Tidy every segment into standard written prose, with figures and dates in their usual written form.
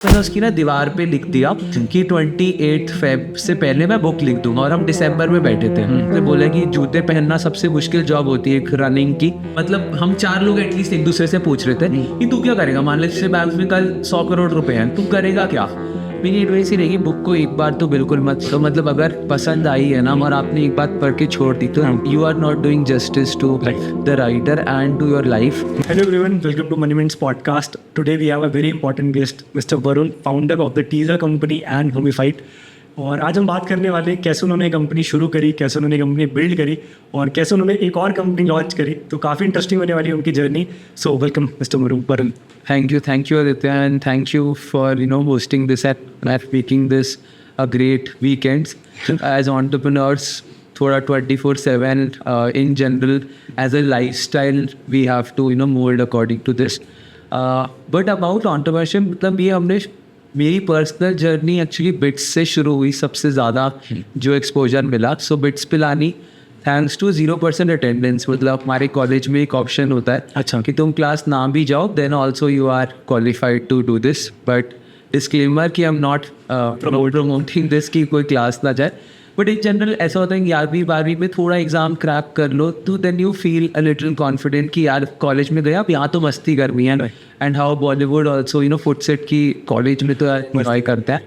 मैंने उसकी ना दीवार पे लिख दिया कि 28 फेब से पहले मैं बुक लिख दूंगा, और हम दिसंबर में बैठे थे। तो बोला कि जूते पहनना सबसे मुश्किल जॉब होती है एक रनिंग की। मतलब हम 4 लोग एटलीस्ट एक दूसरे से पूछ रहे थे कि तू क्या करेगा, मान ले जैसे बैंक में कल 100 करोड़ रुपए हैं, तू करेगा क्या। मेरी एडवाइस ही रहेगी बुक को एक बार तो बिल्कुल मत, तो मतलब अगर पसंद आई है ना और आपने एक बात पढ़ के छोड़ दी तो you are not doing justice to the writer and to your life. Hello everyone, welcome to Money Mints podcast. Today we have a very important guest, Mr. Varun, founder of the Teaser company and Homified. और आज हम बात करने वाले हैं कैसे उन्होंने company शुरू करी, कैसे उन्होंने कंपनी बिल्ड करी और कैसे उन्होंने एक और कंपनी लॉन्च करी। तो काफ़ी इंटरेस्टिंग होने वाली है उनकी journey. So welcome mister Varun. Thank you, Aditya, and thank you for hosting this at making this a great weekends. As entrepreneurs, थोड़ा 24/7 in general as a lifestyle we have to mold according to this. But about entrepreneurship, मतलब ये हमने मेरी personal journey actually bits से शुरू हुई, सबसे ज़्यादा जो एक्सपोजर मिला। So BITS Pilani thanks to 0% attendance. मतलब हमारे कॉलेज में एक ऑप्शन होता है अच्छा कि तुम क्लास ना भी जाओ then also you are qualified to do this, but disclaimer कि I am not promoting this कि कोई क्लास ना जाए। बट इन जनरल ऐसा होता है कि 11वीं 12वीं में थोड़ा एग्जाम क्रैक कर लो तो then you feel a little confident कि यार कॉलेज में गया, अब यहाँ तो मस्ती करनी है। And how Bollywood also foot set की कॉलेज में तो एंजॉय करता है,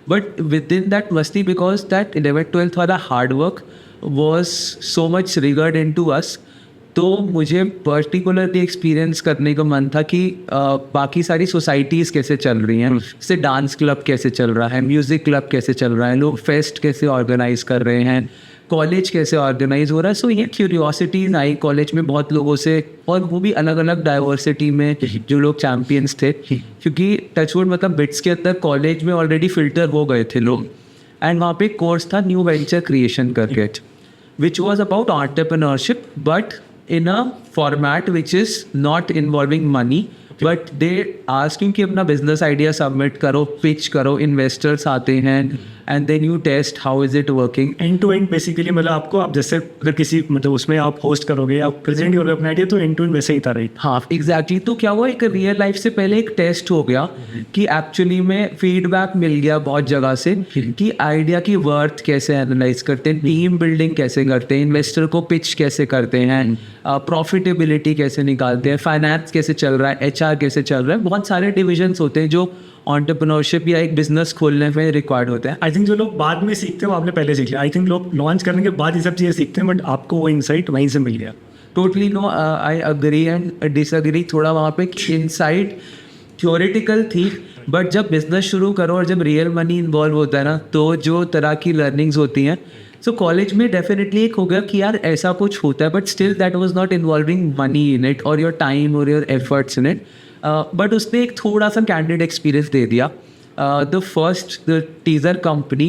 बट विद इन दैट मस्ती बिकॉज दैट 11th-12th वाला hard work was so much regard in to us. तो मुझे पर्टिकुलरली एक्सपीरियंस करने का मन था कि बाकी सारी सोसाइटीज़ कैसे चल रही हैं, जैसे डांस क्लब कैसे चल रहा है, म्यूज़िक क्लब कैसे चल रहा है, लोग फेस्ट कैसे ऑर्गेनाइज कर रहे हैं, कॉलेज कैसे ऑर्गेनाइज हो रहा है। सो ये क्यूरियोसिटीज आई कॉलेज में बहुत लोगों से, और वो भी अलग अलग डाइवर्सिटी में जो लोग चैम्पियंस थे, क्योंकि टचवुड मतलब बिट्स के अंदर कॉलेज में ऑलरेडी फिल्टर हो गए थे लोग। एंड वहाँ पे एक कोर्स था न्यू वेंचर क्रिएशन करके, which was about entrepreneurship but in a format which is not involving money, but they ask you कि अपना business idea submit करो, pitch करो, investors आते हैं and then you test how is it working. End to end basically मतलब आपको आप जैसे अगर किसी मतलब उसमें आप होस्ट करोगे, आप प्रेजेंट करोगे अपना आइडिया, तो एंड टू एंड वैसे ही था, राइट? हाँ एग्जैक्टली। तो क्या हुआ, एक रियल लाइफ से पहले एक टेस्ट हो गया कि एक्चुअली में फीडबैक मिल गया बहुत जगह से कि आइडिया की वर्थ कैसे एनालाइज करते हैं, टीम बिल्डिंग कैसे करते हैं, इन्वेस्टर को पिच कैसे करते हैं, प्रॉफिटेबिलिटी कैसे निकालते हैं, फाइनेंस कैसे चल रहा है, HR कैसे चल रहा है। बहुत सारे डिविजन्स होते हैं जो एंटरप्रेन्योरशिप या एक बिजनेस खोलने में रिक्वायर्ड होते हैं। आई थिंक जो लोग बाद में सीखते हैं वो आपने पहले सीख लिया। आई थिंक लोग लॉन्च करने के बाद ये सब चीज़ें सीखते हैं, बट आपको वो इंसाइट वहीं से मिल गया। Totally no, I agree and disagree. थोड़ा वहाँ पे इनसाइट थ्योरेटिकल थी, बट जब बिजनेस शुरू करो और जब रियल मनी इन्वॉल्व होता है ना, तो जो तरह की लर्निंग्स होती हैं। सो कॉलेज में डेफिनेटली एक हो गया कि यार ऐसा कुछ होता है, but still that was not involving money in it और योर टाइम और your efforts in it. But उसने एक थोड़ा सा कैंडिड एक्सपीरियंस दे दिया। द टीजर कंपनी,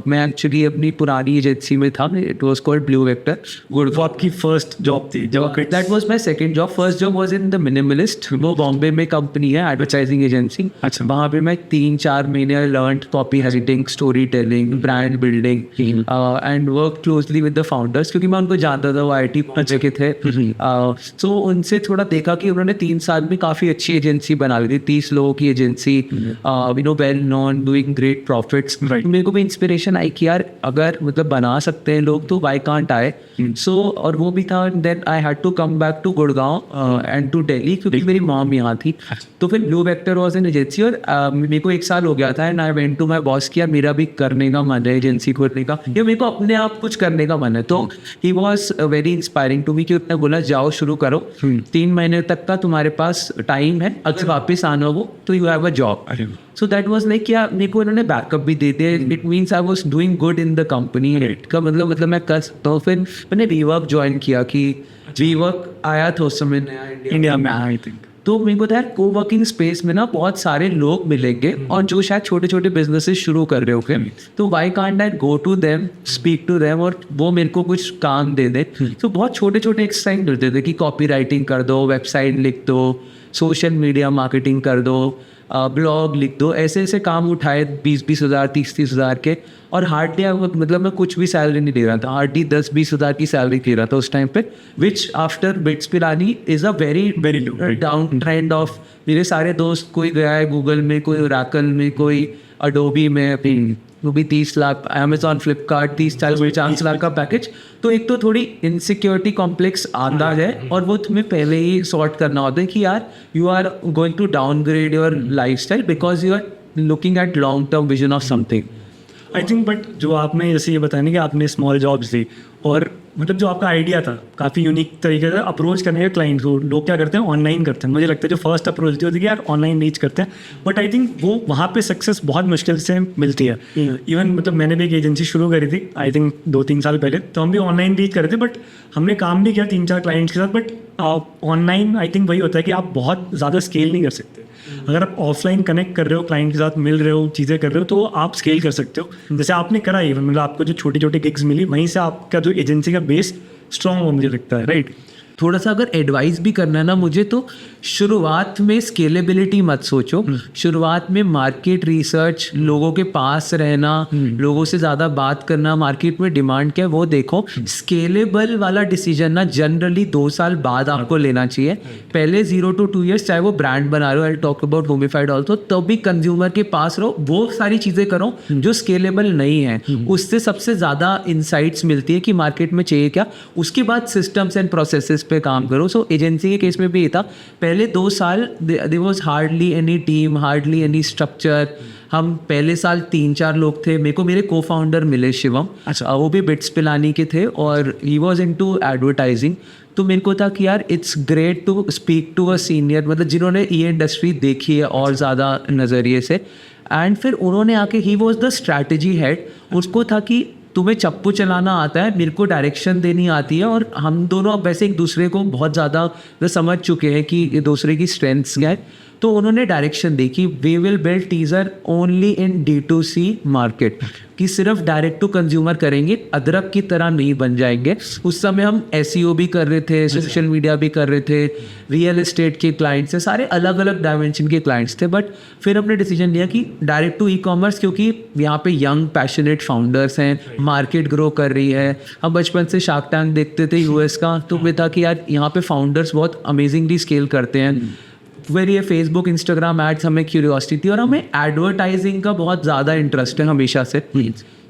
मैं एक्चुअली अपनी पुरानी एजेंसी में था, it was called blue vector. वो आपकी फर्स्ट जॉब थी जब आप? That was my second job. First job was in the minimalist, वो बॉम्बे में कंपनी है, एडवर्टाइजिंग एजेंसी। अच्छा। वहाँ पे मैं 3-4 महीने learn copy writing, story telling, brand building and work closely with the founders, क्योंकि मैं उनको जानता था, वो IT प्रोजेक्ट के थे। सो उनसे थोड़ा देखा कि उन्होंने 3 साल में काफ़ी अच्छी एजेंसी बना ली थी, 30 लोगों की agency, well non, doing great profits. मेरे को भी इंस्पिरेशन आई कि यार अगर मतलब बना सकते हैं लोग तो व्हाई कांट आई। सो और वो भी था। Then I had to come back to Gurgaon and to Delhi, क्योंकि मेरी मॉम यहाँ थी। तो फिर blue vector was an agency, और मेरे को 1 साल हो गया था and I went to my boss कि यार मेरा भी करने का मन है एजेंसी खोलने का, या मेरे को अपने आप कुछ करने का मन है। तो he was very inspiring to me कि उसने बोला जाओ शुरू करो, 3 महीने तक का तुम्हारे पास टाइम है, अगर वापस आना हो तो you have a job. So that was like या मेरे को उन्होंने बैकअप भी दे दिया। It means I was doing good in the company का मतलब मैं कर सकता हूँ। फिर मैंने वीवर्क ज्वाइन किया कि वीवर्क आया था उस समय नया इंडिया में, आई थिंक। तो मेरे को यार को वर्किंग स्पेस में ना बहुत सारे लोग मिलेंगे और जो शायद छोटे छोटे बिजनेसेस शुरू कर रहे होंगे, तो why can't I go to them, speak to them और वो मेरे को कुछ काम दे दे। तो बहुत छोटे छोटे एक्सरसाइज मिलते थे कि कॉपी राइटिंग कर दो, वेबसाइट लिख दो, सोशल मीडिया मार्केटिंग कर दो, ब्लॉग लिख दो, ऐसे ऐसे काम उठाए 20-20 हज़ार 30-30 हज़ार के, और हार्डली मतलब मैं कुछ भी सैलरी नहीं दे रहा था, हार्डली 10-20 हज़ार की सैलरी दे रहा था उस टाइम पे, which after bits Pilani is a very Very low, down trend of. मेरे सारे दोस्त, कोई गया है गूगल में, कोई ओरेकल में, कोई अडोबी में, वो भी 30 लाख, अमेजॉन फ्लिपकार्ट 30-40-50 लाख का पैकेज। तो एक तो थोड़ी इनसिक्योरिटी कॉम्प्लेक्स आता है, और वो तुम्हें पहले ही सॉर्ट करना होता है कि यार you are going to downgrade your lifestyle because you are looking at long term vision of something. I think but जो आपने जैसे ये बताया ना कि आपने स्मॉल जॉब्स दी, और मतलब जो आपका आइडिया था काफ़ी यूनिक तरीके से अप्रोच करने के क्लाइंट को, लोग क्या करते हैं ऑनलाइन करते हैं, मुझे लगता है जो फर्स्ट अप्रोच होती है कि यार ऑनलाइन रीच करते हैं, बट आई थिंक वो वहाँ पे सक्सेस बहुत मुश्किल से मिलती है। इवन मतलब मैंने भी एक एजेंसी शुरू करी थी आई थिंक 2-3 साल पहले, तो हम भी ऑनलाइन रीच कर रहे थे, बट हमने काम भी किया 3-4 क्लाइंट्स के साथ, बट ऑनलाइन आई थिंक वही होता है कि आप बहुत ज़्यादा स्केल नहीं कर सकते। अगर आप ऑफलाइन कनेक्ट कर रहे हो, क्लाइंट के साथ मिल रहे हो, चीज़ें कर रहे हो, तो आप स्केल कर सकते हो, जैसे आपने करा। इवन मतलब आपको जो छोटी छोटी गिग्स मिली, वहीं से आपका जो एजेंसी का बेस स्ट्रॉन्ग हो, मुझे लगता है, राइट। थोड़ा सा अगर एडवाइस भी करना है ना मुझे, तो शुरुआत में स्केलेबिलिटी मत सोचो, शुरुआत में मार्केट रिसर्च, लोगों के पास रहना, लोगों से ज़्यादा बात करना, मार्केट में डिमांड क्या है वो देखो। स्केलेबल वाला डिसीजन ना जनरली 2 साल बाद आपको लेना चाहिए। पहले 0 to 2 years, चाहे वो ब्रांड बना रहे हो, आई टॉक अबाउट होमिफाइड ऑल्सो, तब भी कंज्यूमर के पास रहो, वो सारी चीज़ें करो जो स्केलेबल नहीं है। उससे सबसे ज़्यादा इंसाइट्स मिलती है कि मार्केट में चाहिए क्या, उसके बाद सिस्टम्स एंड प्रोसेसेस पे काम करो। सो एजेंसी के केस में भी ये था, पहले 2 साल there was hardly any team, hardly any structure. हम पहले साल 3-4 लोग थे। मेरे को मेरे को फाउंडर मिले शिवम, अच्छा वो भी बिट्स पिलानी के थे, और ही वाज इनटू एडवर्टाइजिंग। तो मेरे को था कि यार it's great to speak to a senior, मतलब जिन्होंने ये इंडस्ट्री देखी है और ज़्यादा नज़रिए से। एंड फिर उन्होंने आके, he was the strategy head, उसको था कि तुम्हें चप्पू चलाना आता है, मेरे को डायरेक्शन देनी आती है, और हम दोनों अब वैसे एक दूसरे को बहुत ज़्यादा समझ चुके हैं कि एक दूसरे की स्ट्रेंथ्स क्या है। तो उन्होंने डायरेक्शन दी कि we will build teaser only in D2C market, कि सिर्फ डायरेक्ट टू कंज्यूमर करेंगे, अदरक की तरह नहीं बन जाएंगे। उस समय हम SEO भी कर रहे थे, सोशल मीडिया भी कर रहे थे, रियल एस्टेट के क्लाइंट्स थे, सारे अलग अलग डायमेंशन के क्लाइंट्स थे। बट फिर हमने डिसीजन लिया कि डायरेक्ट टू ई-कॉमर्स, क्योंकि यहाँ पे यंग पैशनेट फाउंडर्स हैं, मार्केट ग्रो कर रही है। हम बचपन से शार्क टैंक देखते थे US का, तो मैं था कि यार यहाँ पे फाउंडर्स बहुत अमेजिंगली स्केल करते हैं। फिर ये फेसबुक इंस्टाग्राम एड्स हमें क्यूरियोसिटी थी, और हमें एडवर्टाइजिंग का बहुत ज़्यादा इंटरेस्ट है हमेशा से।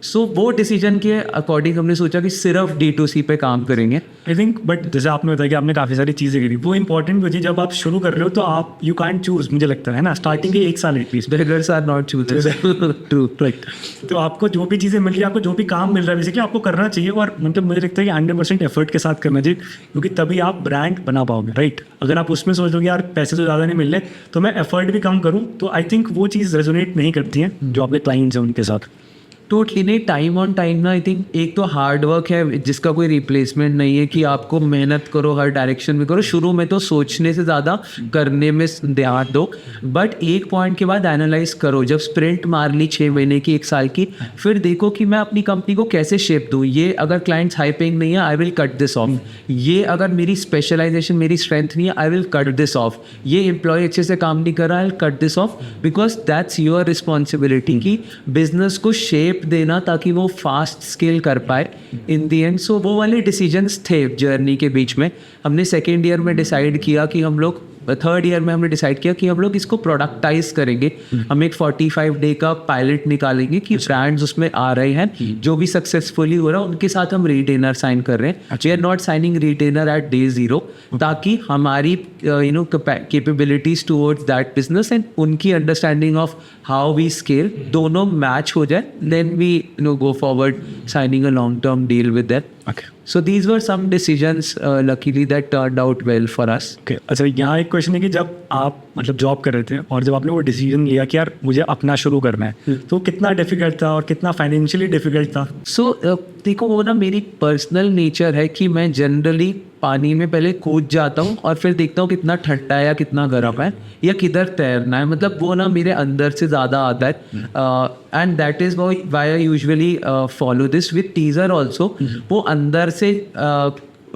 सो वो डिसीजन के अकॉर्डिंग हमने सोचा कि सिर्फ D2C पे काम करेंगे। आई थिंक बट जैसे आपने बताया कि आपने काफ़ी सारी चीज़ें करी, वो इंपॉर्टेंट वजह जब आप शुरू कर रहे हो तो आप यू कैन चूज, मुझे लगता है ना, स्टार्टिंग के 1 साल at least beggars are not choosers, true, right. तो आपको जो भी चीज़ें मिल रही है, आपको जो भी काम मिल रहा है, बेसिकली आपको करना चाहिए, और मतलब मुझे लगता है कि 100% एफर्ट के साथ करना चाहिए, क्योंकि तभी आप ब्रांड बना पाओगे, राइट। अगर आप उसमें सोच लो कि यार पैसे तो ज़्यादा नहीं मिल रहे, तो मैं एफर्ट भी कम करूँ, तो आई थिंक वो चीज़ रेजोनेट नहीं करती है जो आपके क्लाइंट्स हैं उनके साथ। टोटली नहीं, टाइम ऑन टाइम ना, आई थिंक एक तो हार्ड वर्क है जिसका कोई रिप्लेसमेंट नहीं है, कि आपको मेहनत करो, हर डायरेक्शन में करो। शुरू में तो सोचने से ज़्यादा करने में ध्यान दो, बट एक पॉइंट के बाद एनालाइज करो। जब स्प्रिंट मार ली 6 महीने की, 1 साल की, फिर देखो कि मैं अपनी कंपनी को कैसे शेप दूँ। ये अगर क्लाइंट्स हाइपिंग नहीं है, I will cut this of. ये अगर मेरी स्पेशलाइजेशन, मेरी स्ट्रेंथ नहीं है, I will cut this of. ये एम्प्लॉय अच्छे से काम नहीं कर रहा, I will cut this of, because that's your responsibility कि बिजनेस को शेप देना ताकि वो फास्ट स्केल कर पाए इन दी एंड। सो वो वाले डिसीजंस थे जर्नी के बीच में। हमने 2nd ईयर में डिसाइड किया कि हम लोग, 3rd ईयर में हमने डिसाइड किया कि हम लोग इसको प्रोडक्टाइज करेंगे। हम एक 45 डे का पायलट निकालेंगे कि ब्रांड्स उसमें आ रहे हैं, जो भी सक्सेसफुली हो रहा है उनके साथ हम रिटेनर साइन कर रहे हैं। We are not signing retainer at day 0, ताकि हमारी capabilities towards that business and उनकी understanding of how we scale दोनों मैच हो जाए, then we go forward signing a long term deal with that. So these were some decisions luckily that turned out well for us. Okay. अच्छा, यहाँ एक question है कि जब आप मतलब जॉब कर रहे थे और जब आपने वो डिसीजन लिया कि यार मुझे अपना शुरू करना है, तो कितना डिफिकल्ट था और कितना फाइनेंशियली डिफिकल्ट था? सो देखो, वो ना मेरी पर्सनल नेचर है कि मैं जनरली पानी में पहले कूद जाता हूँ और फिर देखता हूँ कितना ठंडा है या कितना गर्म है या किधर तैरना है। मतलब वो ना मेरे अंदर से ज़्यादा आता है, and that is why I usually follow this with teaser also. वो अंदर से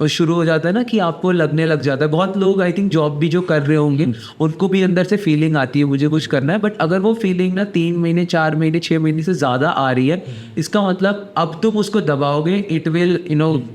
शुरू हो जाता है ना कि आपको लगने लग जाता है। बहुत लोग आई थिंक जॉब भी जो कर रहे होंगे उनको भी अंदर से फीलिंग आती है मुझे कुछ करना है, बट अगर वो फीलिंग ना 3 महीने 4 महीने 6 महीने से ज़्यादा आ रही है, इसका मतलब अब तुम उसको दबाओगे, इट विल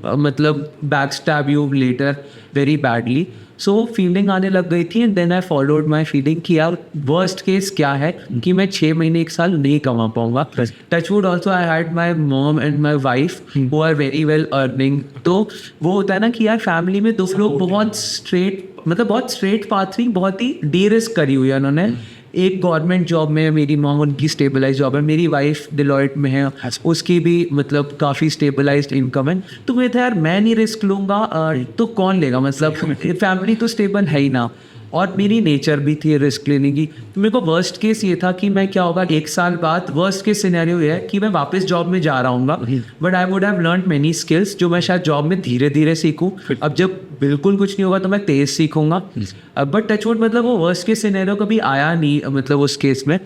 मतलब back stab you later very badly. So feeling आने लग गई थी and then I followed my feeling कि यार वर्स्ट केस क्या है कि मैं 6 महीने 1 साल नहीं कमा पाऊंगा। Touchwood also I had my mom and my wife who are very well earning. तो वो होता है ना कि यार फैमिली में दो लोग बहुत स्ट्रेट पाथ थी, बहुत ही डी रिस्क करी हुई है उन्होंने। एक गवर्नमेंट जॉब में है मेरी मॉम, उनकी स्टेबलाइज जॉब है, मेरी वाइफ डिलॉयट में है, उसकी भी मतलब काफ़ी स्टेबलाइज्ड इनकम है। तो मैं था यार मैं नहीं रिस्क लूँगा तो कौन लेगा, मतलब फैमिली तो स्टेबल है ही ना, और मेरी नेचर भी थी रिस्क लेने की। तो मेरे को वर्स्ट केस ये था कि मैं क्या होगा 1 साल बाद, वर्स्ट केस सिनेरियो ये है कि मैं वापस जॉब में जा रहा हूँ, but I would have learn many skills जो मैं शायद जॉब में धीरे धीरे सीखूँ। अब जब बिल्कुल कुछ नहीं होगा तो मैं तेज़ सीखूँगा। बट टचवुड मतलब वो वर्स्ट केस सिनेरियो कभी आया नहीं, मतलब उस केस में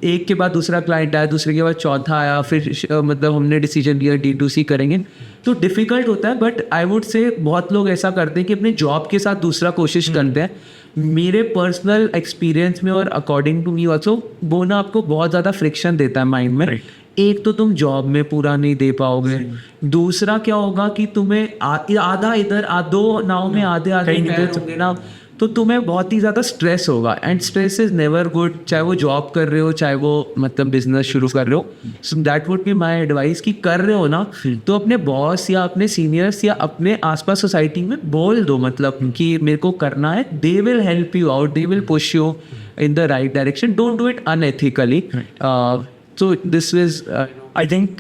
एक के बाद दूसरा क्लाइंट आया, दूसरे के बाद चौथा आया, फिर मतलब हमने डिसीजन लिया D2C करेंगे। तो डिफ़िकल्ट होता है, बट आई वुड से बहुत लोग ऐसा करते हैं कि अपने जॉब के साथ दूसरा कोशिश करते हैं। मेरे पर्सनल एक्सपीरियंस में और अकॉर्डिंग टू मी ऑल्सो वो ना आपको बहुत ज़्यादा फ्रिक्शन देता है माइंड में। एक तो तुम जॉब में पूरा नहीं दे पाओगे, दूसरा क्या होगा कि तुम्हें आधा इधर दो नाव में आधे पैर होंगे ना, तो तुम्हें बहुत ही ज़्यादा स्ट्रेस होगा, and stress is never good, चाहे वो जॉब कर रहे हो चाहे वो मतलब बिजनेस शुरू कर रहे हो। So that would be my advice कि कर रहे हो ना तो अपने बॉस या अपने सीनियर्स या अपने आसपास सोसाइटी में बोल दो, मतलब कि मेरे को करना है। They will help you out, they will push you in the right direction, don't do it unethically. So this is I think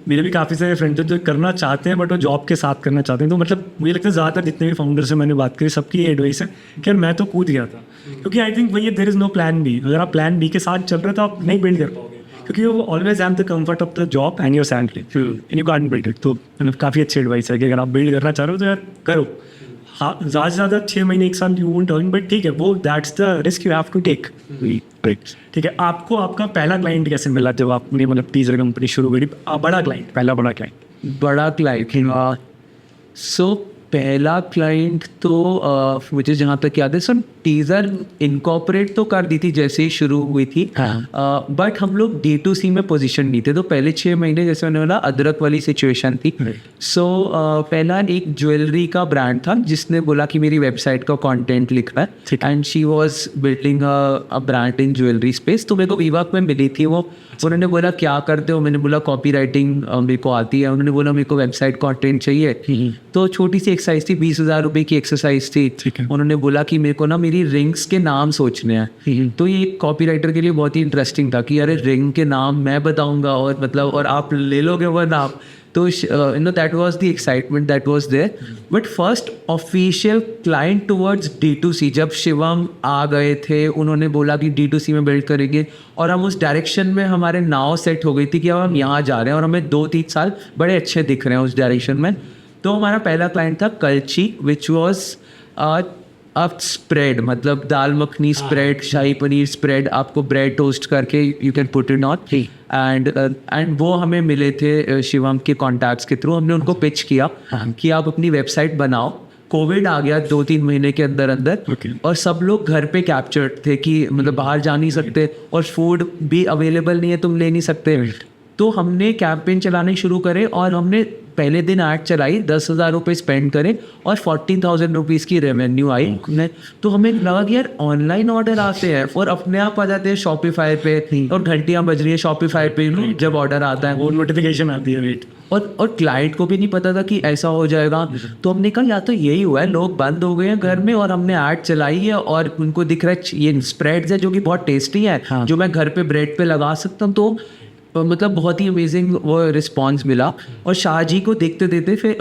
मेरे भी काफ़ी सारे फ्रेंड्स हैं जो करना चाहते हैं बट वो जॉब के साथ करना चाहते हैं। तो मतलब मुझे लगता है ज़्यादातर जितने भी फाउंडर से मैंने बात करी सबकी ये एडवाइस है कि यार मैं तो कूद गया था, क्योंकि आई थिंक वही there is no plan B. अगर आप प्लान बी के साथ चल रहे तो आप नहीं बिल्ड कर पाओगे, क्योंकि वो always have the comfort of the job and your salary and you can't build it. तो मतलब काफ़ी अच्छी एडवाइस है कि अगर आप बिल्ड करना चाह रहे हो तो यार करो। हाँ, ज़्यादा से ज़्यादा 6 महीने 1 साल यू वोंट अर्न, बट ठीक है, वो that's the risk you have to take. ठीक है, आपको आपका पहला क्लाइंट कैसे मिला जब आपने मतलब टीजर कंपनी शुरू करी? बड़ा क्लाइंट, पहला बड़ा क्लाइंट। सो पहला क्लाइंट तो मुझे जहाँ तक याद है सर टीज़र इनकॉर्पोरेट तो कर दी थी जैसे ही शुरू हुई थी, बट हम लोग D2C में पोजीशन नहीं थे। तो पहले 6 महीने जैसे मैंने बोला अदरक वाली सिचुएशन थी। सो पहला एक ज्वेलरी का ब्रांड था जिसने बोला कि मेरी वेबसाइट का कंटेंट लिखना है, and she was building a brand in jewellery space. तो मेरे को वीवर्क में मिली थी वो। उन्होंने बोला क्या करते हो, मैंने बोला कॉपी राइटिंग मेरे को आती है। उन्होंने बोला मेरे को वेबसाइट कंटेंट चाहिए। तो छोटी सी एक्सरसाइज थी, 20,000 रुपये की एक्सरसाइज थी। उन्होंने बोला कि मेरे को ना मेरी रिंग्स के नाम सोचने हैं। तो ये कॉपी राइटर के लिए बहुत ही इंटरेस्टिंग था कि अरे रिंग के नाम मैं बताऊंगा और मतलब और आप ले लोगे वो नाम। तो that was the excitement that was there. But first official client towards D2C जब शिवम आ गए थे, उन्होंने बोला कि D2C में बिल्ड करेंगे, और हम उस डायरेक्शन में हमारे नाव सेट हो गई थी कि अब हम यहाँ जा रहे हैं और हमें 2-3 साल बड़े अच्छे दिख रहे हैं उस डायरेक्शन में। तो हमारा पहला क्लाइंट था कल्ची, विच वॉज अब स्प्रेड, मतलब दाल मखनी स्प्रेड, शाही पनीर स्प्रेड, आपको ब्रेड टोस्ट करके you can put it on. And वो हमें मिले थे शिवम के कॉन्टैक्ट्स के थ्रू। हमने उनको पिच किया कि आप अपनी वेबसाइट बनाओ। कोविड आ गया 2-3 महीने के अंदर अंदर, और सब लोग घर पे कैप्चर्ड थे कि मतलब बाहर जा नहीं सकते और फूड भी अवेलेबल नहीं है, तुम ले नहीं सकते। तो हमने कैंपेन चलाने शुरू करे और हमने पहले दिन ऐड चलाई, 10,000 रुपये स्पेंड करें और 14,000 रुपीज़ की रेवेन्यू आई। तो हमें लगा कि यार ऑनलाइन ऑर्डर आते हैं और अपने आप आ जाते हैं शॉपिफाई पे, और घंटियाँ बज रही है शॉपिफाई पे जब ऑर्डर आता है वो नोटिफिकेशन आती है वेट। और क्लाइंट को भी नहीं पता था कि ऐसा हो जाएगा। तो हमने कहा या तो यही हुआ है, लोग बंद हो गए हैं घर में, और हमने ऐड चलाई है और उनको दिख रहा है ये स्प्रेड्स है जो कि बहुत टेस्टी है, जो मैं घर पे ब्रेड पे लगा सकता हूँ। तो मतलब बहुत ही अमेजिंग वो रिस्पांस मिला। और शाहजी को देखते देखते फिर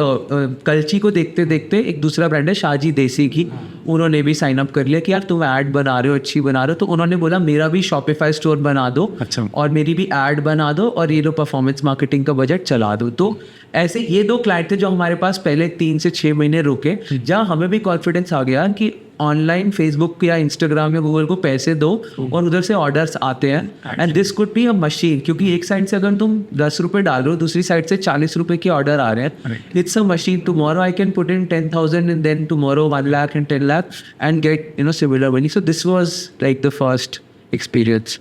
कल्ची को देखते देखते एक दूसरा ब्रांड है शाहजी देसी की, उन्होंने भी साइन अप कर लिया कि यार तुम ऐड बना रहे हो, अच्छी बना रहे हो। तो उन्होंने बोला मेरा भी शॉपिफाई स्टोर बना दो, अच्छा, और मेरी भी ऐड बना दो, और ये लो परफॉर्मेंस मार्केटिंग का बजट चला दो। तो ऐसे ये 2 क्लाइंट थे जो हमारे पास पहले 3 से 6 महीने रुके, जहाँ हमें भी कॉन्फिडेंस आ गया कि ऑनलाइन फेसबुक या इंस्टाग्राम या गूगल को पैसे दो और उधर से ऑर्डर्स आते हैं and this could be a machine, क्योंकि एक साइड से अगर तुम 10 रुपये डाल रहे हो, दूसरी साइड से 40 रुपये के ऑर्डर आ रहे हैं, it's a machine. Tomorrow I can put in 10,000 and then tomorrow 1 lakh and 10 lakh and get similar money. So this was like the first experience.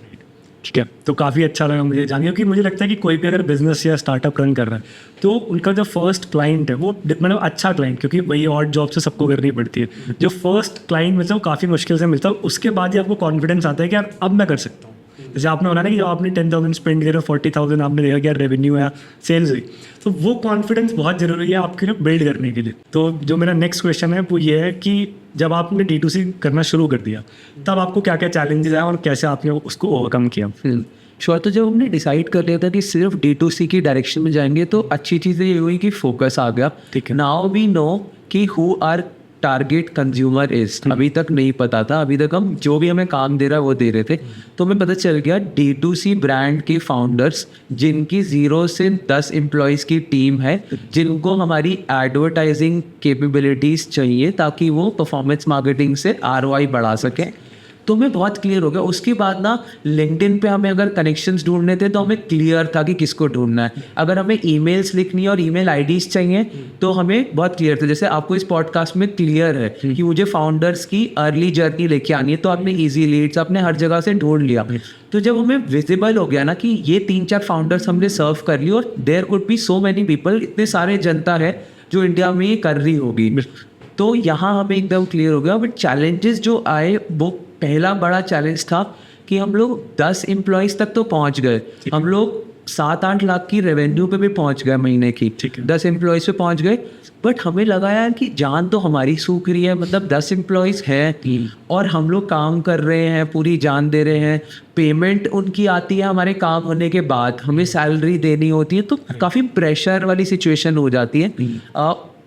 ठीक है, तो काफ़ी अच्छा लगा मुझे जान, क्योंकि मुझे लगता है कि कोई भी अगर बिजनेस या स्टार्टअप रन कर रहा है तो उनका जो फर्स्ट क्लाइंट है वो मतलब अच्छा क्लाइंट, क्योंकि वही और जॉब से सबको करनी पड़ती है, जो फर्स्ट क्लाइंट मतलब वो काफ़ी मुश्किल से मिलता है, उसके बाद ही आपको कॉन्फिडेंस आता है कि यार अब मैं कर सकता हूँ. जैसे आपने बोला ना कि जब आपने 10,000 स्पेंड करे, 40,000 आपने देखा कि यार रेवेन्यू है, सेल्स हुई, तो वो कॉन्फिडेंस बहुत ज़रूरी है आपके लिए बिल्ड करने के लिए. तो जो मेरा नेक्स्ट क्वेश्चन है वो ये है कि जब आपने D2C करना शुरू कर दिया तब आपको क्या क्या चैलेंजेस आए और कैसे आपने उसको ओवरकम किया? श्योर. तो जब हमने डिसाइड कर लिया था कि सिर्फ D2C की डायरेक्शन में जाएंगे तो अच्छी चीज़ ये हुई कि फोकस आ गया. ठीक है. नाउ वी नो कि who are target consumer is. अभी तक नहीं पता था, अभी तक हम जो भी हमें काम दे रहा है वो दे रहे थे. तो हमें पता चल गया D2C ब्रांड के फाउंडर्स जिनकी 0 से 10 एम्प्लॉयज़ की टीम है, जिनको हमारी एडवर्टाइजिंग कैपेबिलिटीज़ चाहिए ताकि वो परफॉर्मेंस मार्केटिंग से ROI बढ़ा सकें. तो हमें बहुत क्लियर हो गया. उसके बाद ना लिंक्डइन पे हमें अगर कनेक्शंस ढूंढने थे तो हमें क्लियर था कि किसको ढूंढना है. अगर हमें ईमेल्स लिखनी है और ईमेल आईडीज चाहिए तो हमें बहुत क्लियर था. जैसे आपको इस पॉडकास्ट में क्लियर है कि मुझे फाउंडर्स की अर्ली जर्नी लेके आनी है, तो आपने ईजी लीड्स आपने हर जगह से ढूंढ लिया. तो जब हमें विजिबल हो गया ना कि ये 3-4 फाउंडर्स हमने सर्व कर ली और there could be so many people, इतने सारे जनता है जो इंडिया में ये कर रही होगी, तो यहाँ हमें एकदम क्लियर हो गया. बट चैलेंजेस जो आए वो पहला बड़ा चैलेंज था कि हम लोग 10 एम्प्लॉयज़ तक तो पहुँच गए, हम लोग 7-8 लाख की रेवेन्यू पे भी पहुँच गए महीने की, 10 एम्प्लॉयज़ पे पहुँच गए. बट हमें लगा यार कि जान तो हमारी सूख रही है, मतलब 10 एम्प्लॉयज़ हैं और हम लोग काम कर रहे हैं, पूरी जान दे रहे हैं, पेमेंट उनकी आती है हमारे काम होने के बाद, हमें सैलरी देनी होती है, तो काफ़ी प्रेशर वाली सिचुएशन हो जाती है.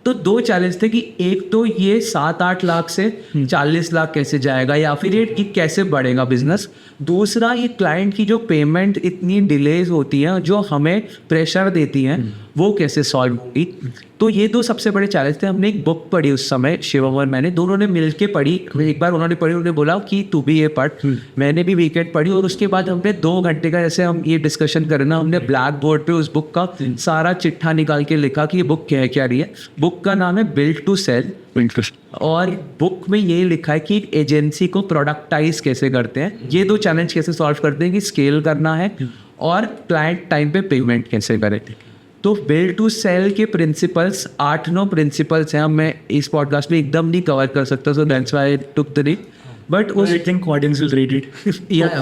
तो 2 चैलेंज थे कि एक तो ये 7-8 लाख से 40 लाख कैसे जाएगा या फिर ये कैसे बढ़ेगा बिजनेस. दूसरा, ये क्लाइंट की जो पेमेंट इतनी डिलेज होती है जो हमें प्रेशर देती हैं, वो कैसे सॉल्व होगी. तो ये 2 सबसे बड़े चैलेंज थे. हमने एक बुक पढ़ी उस समय, शिवम और मैंने दोनों ने मिल के पढ़ी. एक बार उन्होंने पढ़ी, उन्होंने बोला कि तू भी ये पढ़, मैंने भी वीकेंड पढ़ी, और उसके बाद हमने 2 घंटे का जैसे हम ये डिस्कशन करना, हमने ब्लैक बोर्ड पे उस बुक का सारा चिट्ठा निकाल के लिखा कि ये बुक कह क्या रही है. बुक का नाम है बिल्ड टू सेल, और बुक में ये लिखा है कि एक एजेंसी को प्रोडक्टाइज कैसे करते हैं, ये 2 चैलेंज कैसे सॉल्व करते हैं कि स्केल करना है और क्लाइंट टाइम पे पेमेंट कैसे करें. तो बिल्ड टू सेल के प्रिंसिपल्स 8-9 प्रिंसिपल्स हैं. मैं इस पॉडकास्ट में एकदम नहीं कवर कर सकता, so that's why I took the read. But I think audience will read it.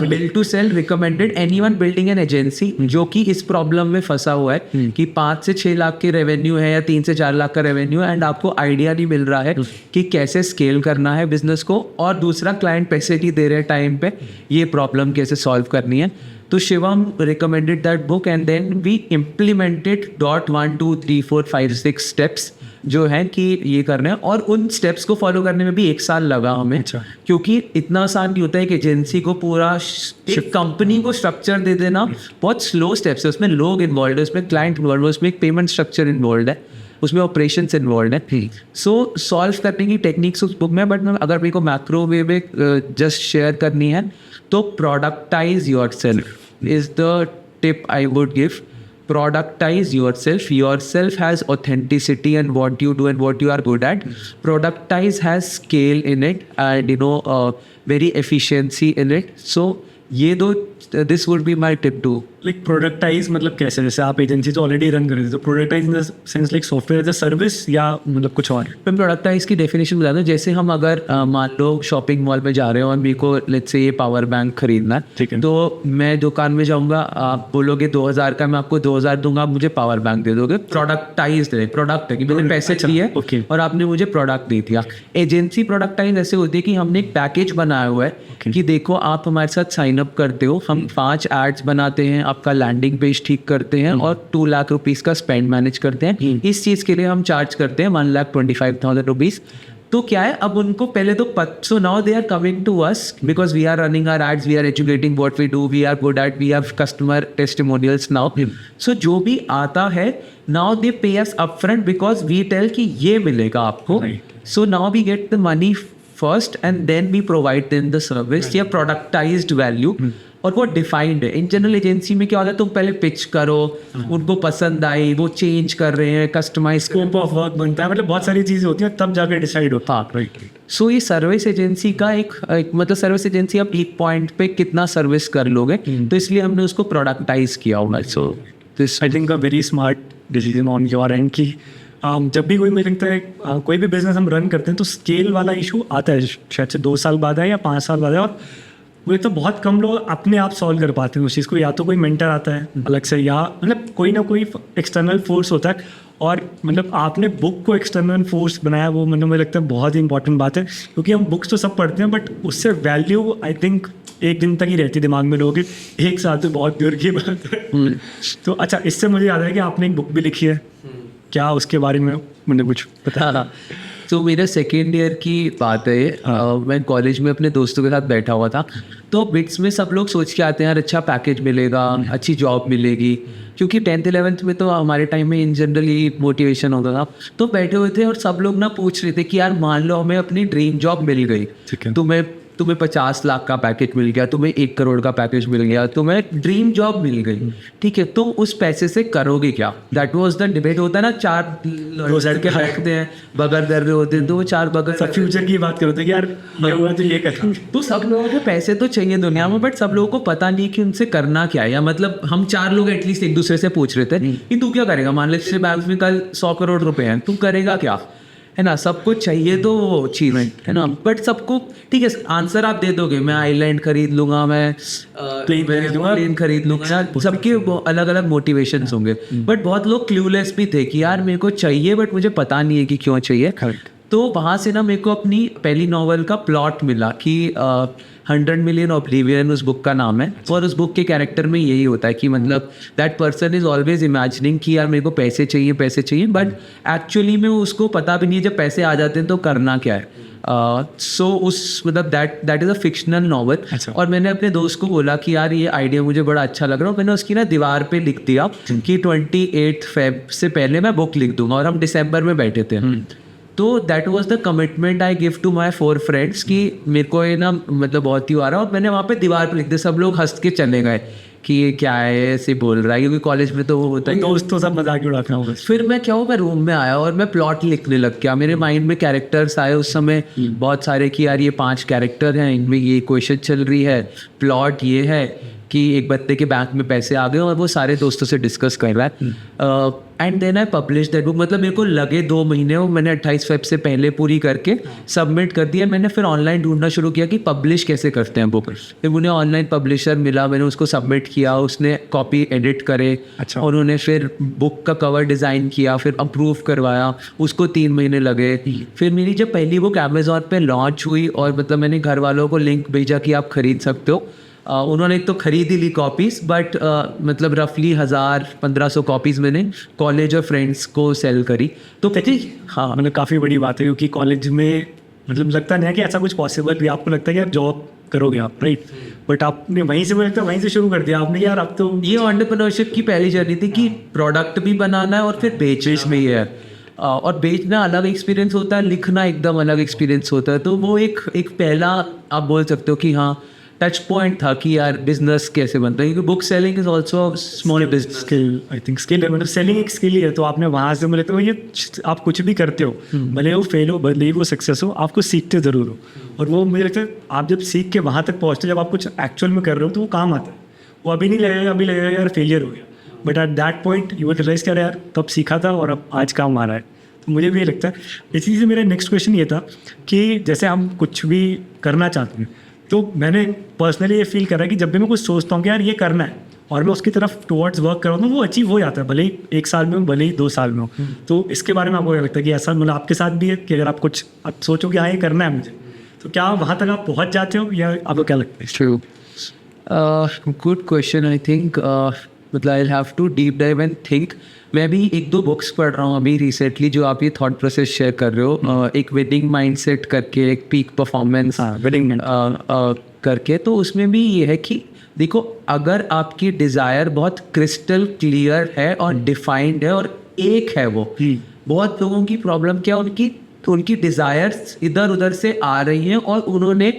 Build to sell recommended anyone building an agency जो कि इस प्रॉब्लम में फंसा हुआ है कि 5 से 6 लाख की रेवेन्यू है या 3 से 4 लाख का रेवेन्यू है एंड आपको आइडिया नहीं मिल रहा है कि कैसे स्केल करना है बिजनेस को, और दूसरा क्लाइंट पैसे नहीं दे रहे टाइम पे, ये प्रॉब्लम कैसे सॉल्व करनी है. तो Shivam recommended that book and then we implemented 1, 2, 3, 4, 5, 6 steps जो है कि ये करना है, और उन स्टेप्स को फॉलो करने में भी 1 साल लगा हमें. अच्छा. क्योंकि इतना आसान नहीं होता है कि एजेंसी को पूरा एक कंपनी को स्ट्रक्चर दे देना, बहुत स्लो स्टेप्स है. उसमें लोग इन्वॉल्व है, उसमें क्लाइंट इन्वॉल्व है, उसमें एक पेमेंट स्ट्रक्चर इन्वॉल्व है, उसमें ऑपरेशंस इन्वॉल्व है. सो सॉल्व करने की टेक्निक्स उस बुक में, बट अगर मेरे को मैक्रो वे में जस्ट शेयर करनी है तो प्रोडक्टाइज yourself is the tip I would give. Productize yourself. Yourself has authenticity and what you do and what you are good at. Productize has scale in it and very efficiency in it. So ये 2 this would be my tip two. Like productise मतलब कैसे, जैसे आप agency तो already run कर रहे थे, तो productise in the sense like software as a service या मतलब कुछ और? मैं प्रोडक्टाइज की डेफिनेशन बता दूँ. जैसे हम अगर मान लो शॉपिंग मॉल में जा रहे हो और मेरे को लेट्स से ये पावर बैंक खरीदना है, ठीक है, तो मैं दुकान में जाऊँगा, आप बोलोगे 2000 का, मैं आपको 2000 दूंगा, आप मुझे पावर बैंक दे दोगे. प्रोडक्टाइज है, प्रोडक्ट है कि मैंने पैसे दिए और आपने मुझे प्रोडक्ट दे दिया. एजेंसी प्रोडक्टाइज ऐसे होती है कि हमने एक पैकेज बनाया हुआ है कि देखो आप हमारे साथ साइन अप करते हो, हम 5 एड्स बनाते हैं, आपका लैंडिंग पेज ठीक करते हैं और 2 लाख रुपीज़ का स्पेंड मैनेज करते हैं. इस चीज़ के लिए हम चार्ज करते हैं 1,25,000 रुपीज़. तो क्या है, अब उनको पहले तो so now they are coming to us because we are running our ads, we are educating what we do, we are good at, we have customer testimonials now. So जो भी आता है now they pay us upfront because we tell कि ये मिलेगा आपको. So now we get the money first and then we provide them the service या productized value, और वो डिफाइंड है. इन जनरल एजेंसी में क्या होता है, तुम पहले पिच करो, उनको पसंद आई, वो चेंज कर रहे हैं, कस्टमाइज. स्कोप ऑफ वर्क बनता है, मतलब बहुत सारी चीज़ें होती हैं तब जाकर डिसाइड होता है. हाँ, राइट. सो ये सर्विस एजेंसी का एक मतलब सर्विस एजेंसी आप एक पॉइंट पे कितना सर्विस कर लोगे, तो इसलिए हमने उसको प्रोडक्टाइज किया हुआ है. So this I think a very smart decision on your and कि जब भी कोई, मुझे लगता है कोई भी बिजनेस हम रन करते हैं तो स्केल वाला इशू आता है, शायद से 2 साल बाद है या 5 साल बाद है, और मुझे तो बहुत कम लोग अपने आप सॉल्व कर पाते हैं उस चीज़ को. या तो कोई मेंटर आता है अलग से, या मतलब कोई ना कोई एक्सटर्नल फोर्स होता है. और मतलब आपने बुक को एक्सटर्नल फोर्स बनाया, वो मतलब मुझे लगता है बहुत ही इंपॉर्टेंट बात है, क्योंकि हम बुक्स तो सब पढ़ते हैं बट उससे वैल्यू आई थिंक एक दिन तक ही रहती है दिमाग में लोगों के, एक साल तो बहुत दूर की बात है. तो अच्छा, इससे मुझे याद है कि आपने एक बुक भी लिखी है, क्या उसके बारे में मुझे कुछ पता? तो मेरा सेकेंड ईयर की बात है ये. मैं कॉलेज में अपने दोस्तों के साथ बैठा हुआ था, तो बिट्स में सब लोग सोच के आते हैं यार अच्छा पैकेज मिलेगा, अच्छी जॉब मिलेगी, क्योंकि 10th 11th में तो हमारे टाइम में इन जनरल ये मोटिवेशन होता था. तो बैठे हुए थे और सब लोग ना पूछ रहे थे कि यार मान लो हमें अपनी ड्रीम जॉब मिल गई, तुम्हें 50 लाख का पैकेज मिल गया, तुम्हें 1 करोड़ का पैकेज मिल गया, तुम्हें ड्रीम जॉब मिल गई, ठीक है, तो उस पैसे से करोगे क्या? That was the debate. होता है ना, 4 लोग के बैठते हैं, बगर कर रहे होते हैं, तो वो 4 बगर सब फ्यूचर की बात करते हैं कि यार ये हुआ तो ये करना. तो सब लोगों को पैसे तो चाहिए दुनिया में, बट सब लोगों को पता नहीं कि उनसे करना क्या है. या मतलब हम 4 लोग एटलीस्ट एक दूसरे से पूछ रहे थे कि तू क्या करेगा, मान लीजिए बैंक में कल 100 करोड़ रुपए हैं, तू करेगा क्या, है ना. सबको चाहिए तो अचीवमेंट, है ना, बट सबको ठीक है आंसर आप दे दोगे, मैं आइलैंड खरीद लूंगा, मैं प्लेन खरीद लूंगा, सबके अलग अलग मोटिवेशंस होंगे. बट बहुत लोग क्लूलेस भी थे कि यार मेरे को चाहिए बट मुझे पता नहीं है कि क्यों चाहिए. तो वहाँ से ना मेरे को अपनी पहली नॉवल का प्लॉट मिला कि 100 मिलियन ऑब्लिवियन उस बुक का नाम है, और उस बुक के कैरेक्टर में यही होता है कि मतलब that person is always imagining कि यार मेरे को पैसे चाहिए, बट एक्चुअली में उसको पता भी नहीं है जब पैसे आ जाते हैं तो करना क्या है. सो उस मतलब that is a fictional novel. और मैंने अपने दोस्त को बोला कि यार ये आइडिया मुझे बड़ा अच्छा लग रहा है, मैंने उसकी ना दीवार पे लिख दिया कि 28 फेब से पहले मैं बुक लिख दूंगा, और हम दिसंबर में बैठे थे. तो that was the commitment I give to my 4 friends कि मेरे को ये ना मतलब बहुत ही आ रहा है, और मैंने वहाँ पे दीवार पे लिख दिया. सब लोग हंस के चले गए कि ये क्या है, ऐसे बोल रहा है, क्योंकि कॉलेज में तो वो होता है दोस्त तो सब मजाक उड़ाते हैं. फिर मैं क्या हूँ, मैं रूम में आया और मैं प्लॉट लिखने लग गया. मेरे माइंड में कैरेक्टर्स आए उस समय बहुत सारे कि यार ये 5 कैरेक्टर हैं, इनमें ये क्वेश्चन चल रही है, प्लॉट ये है कि एक बंदे के बैंक में पैसे आ गए और वो सारे दोस्तों से डिस्कस कर रहा है. And then I publish that book. मतलब मेरे को लगे 2 महीने, वो मैंने 28 फेब से पहले पूरी करके सबमिट कर दिया. मैंने फिर ऑनलाइन ढूंढना शुरू किया कि पब्लिश कैसे करते हैं बुक. फिर मुझे ऑनलाइन पब्लिशर मिला, मैंने उसको सबमिट किया, उसने कॉपी एडिट करे, और उन्होंने फिर बुक का कवर डिज़ाइन किया, फिर अप्रूव करवाया, उसको 3 महीने लगे. फिर मेरी जब पहली बुक अमेज़ॉन पे लॉन्च हुई और मतलब मैंने घर वालों को लिंक भेजा कि आप खरीद सकते हो, उन्होंने एक तो खरीद ही ली कॉपीज़, बट मतलब रफली 1000-1500 कॉपीज़ मैंने कॉलेज और फ्रेंड्स को सेल करी. तो हाँ, मतलब काफ़ी बड़ी बात है, क्योंकि कॉलेज में मतलब लगता नहीं है कि ऐसा कुछ पॉसिबल भी. आपको लगता है कि यार जॉब करोगे आप, राइट, बट आपने वहीं से, मुझे लगता है वहीं से शुरू कर दिया आपने कि यार अब तो ये एंटरप्रेन्योरशिप की पहली जर्नी थी कि प्रोडक्ट भी बनाना है और फिर बेच भी है. और बेचना अलग एक्सपीरियंस होता है, लिखना एकदम अलग एक्सपीरियंस होता है. तो वो एक पहला आप बोल सकते हो कि हाँ टच पॉइंट था कि यार बिजनेस कैसे बनता है, क्योंकि book selling is also small business skill. I think skill है, मतलब सेलिंग एक स्किल ही है. तो आपने वहाँ से मुझे तो ये आप कुछ भी करते हो, भले वो फेल हो भले ही वो सक्सेस हो, आपको सीखते ज़रूर हो. और वो मुझे लगता है आप जब सीख के वहाँ तक पहुँचते, जब आप कुछ एक्चुअल में कर रहे हो तो वो काम आता है. वो अभी नहीं लगेगा, अभी लगेगा यार फेलियर हो गया, but at that point you realise कर यार तब सीखा था और अब आज काम आ रहा है. तो मुझे भी ये लगता है. इसी से मेरा नेक्स्ट क्वेश्चन ये था कि जैसे हम कुछ भी करना चाहते हैं, तो मैंने पर्सनली ये फील करा कि जब भी मैं कुछ सोचता हूँ कि यार ये करना है और मैं उसकी तरफ टुवर्ड्स वर्क कर रहा हूँ, वो अचीव हो जाता है, भले ही 1 साल में हो, भले ही 2 साल में हो. तो इसके बारे में आपको क्या लगता है कि ऐसा मतलब आपके साथ भी है कि अगर आप कुछ आप सोचो कि हाँ ये करना है मुझे, तो क्या वहाँ तक आप पहुँच जाते हो, या आपको क्या लगता है? True, good question. I think मतलब I have to deep dive and think. मैं भी 1-2 बुक्स पढ़ रहा हूँ अभी रिसेंटली, जो आप ये थॉट प्रोसेस शेयर कर रहे हो. एक विनिंग माइंडसेट करके, एक पीक परफॉर्मेंस विनिंग करके. तो उसमें भी ये है कि देखो, अगर आपकी डिज़ायर बहुत क्रिस्टल क्लियर है और डिफाइंड है और एक है, वो बहुत लोगों की प्रॉब्लम क्या, उनकी तो उनकी डिज़ायर्स इधर उधर से आ रही हैं और उन्होंने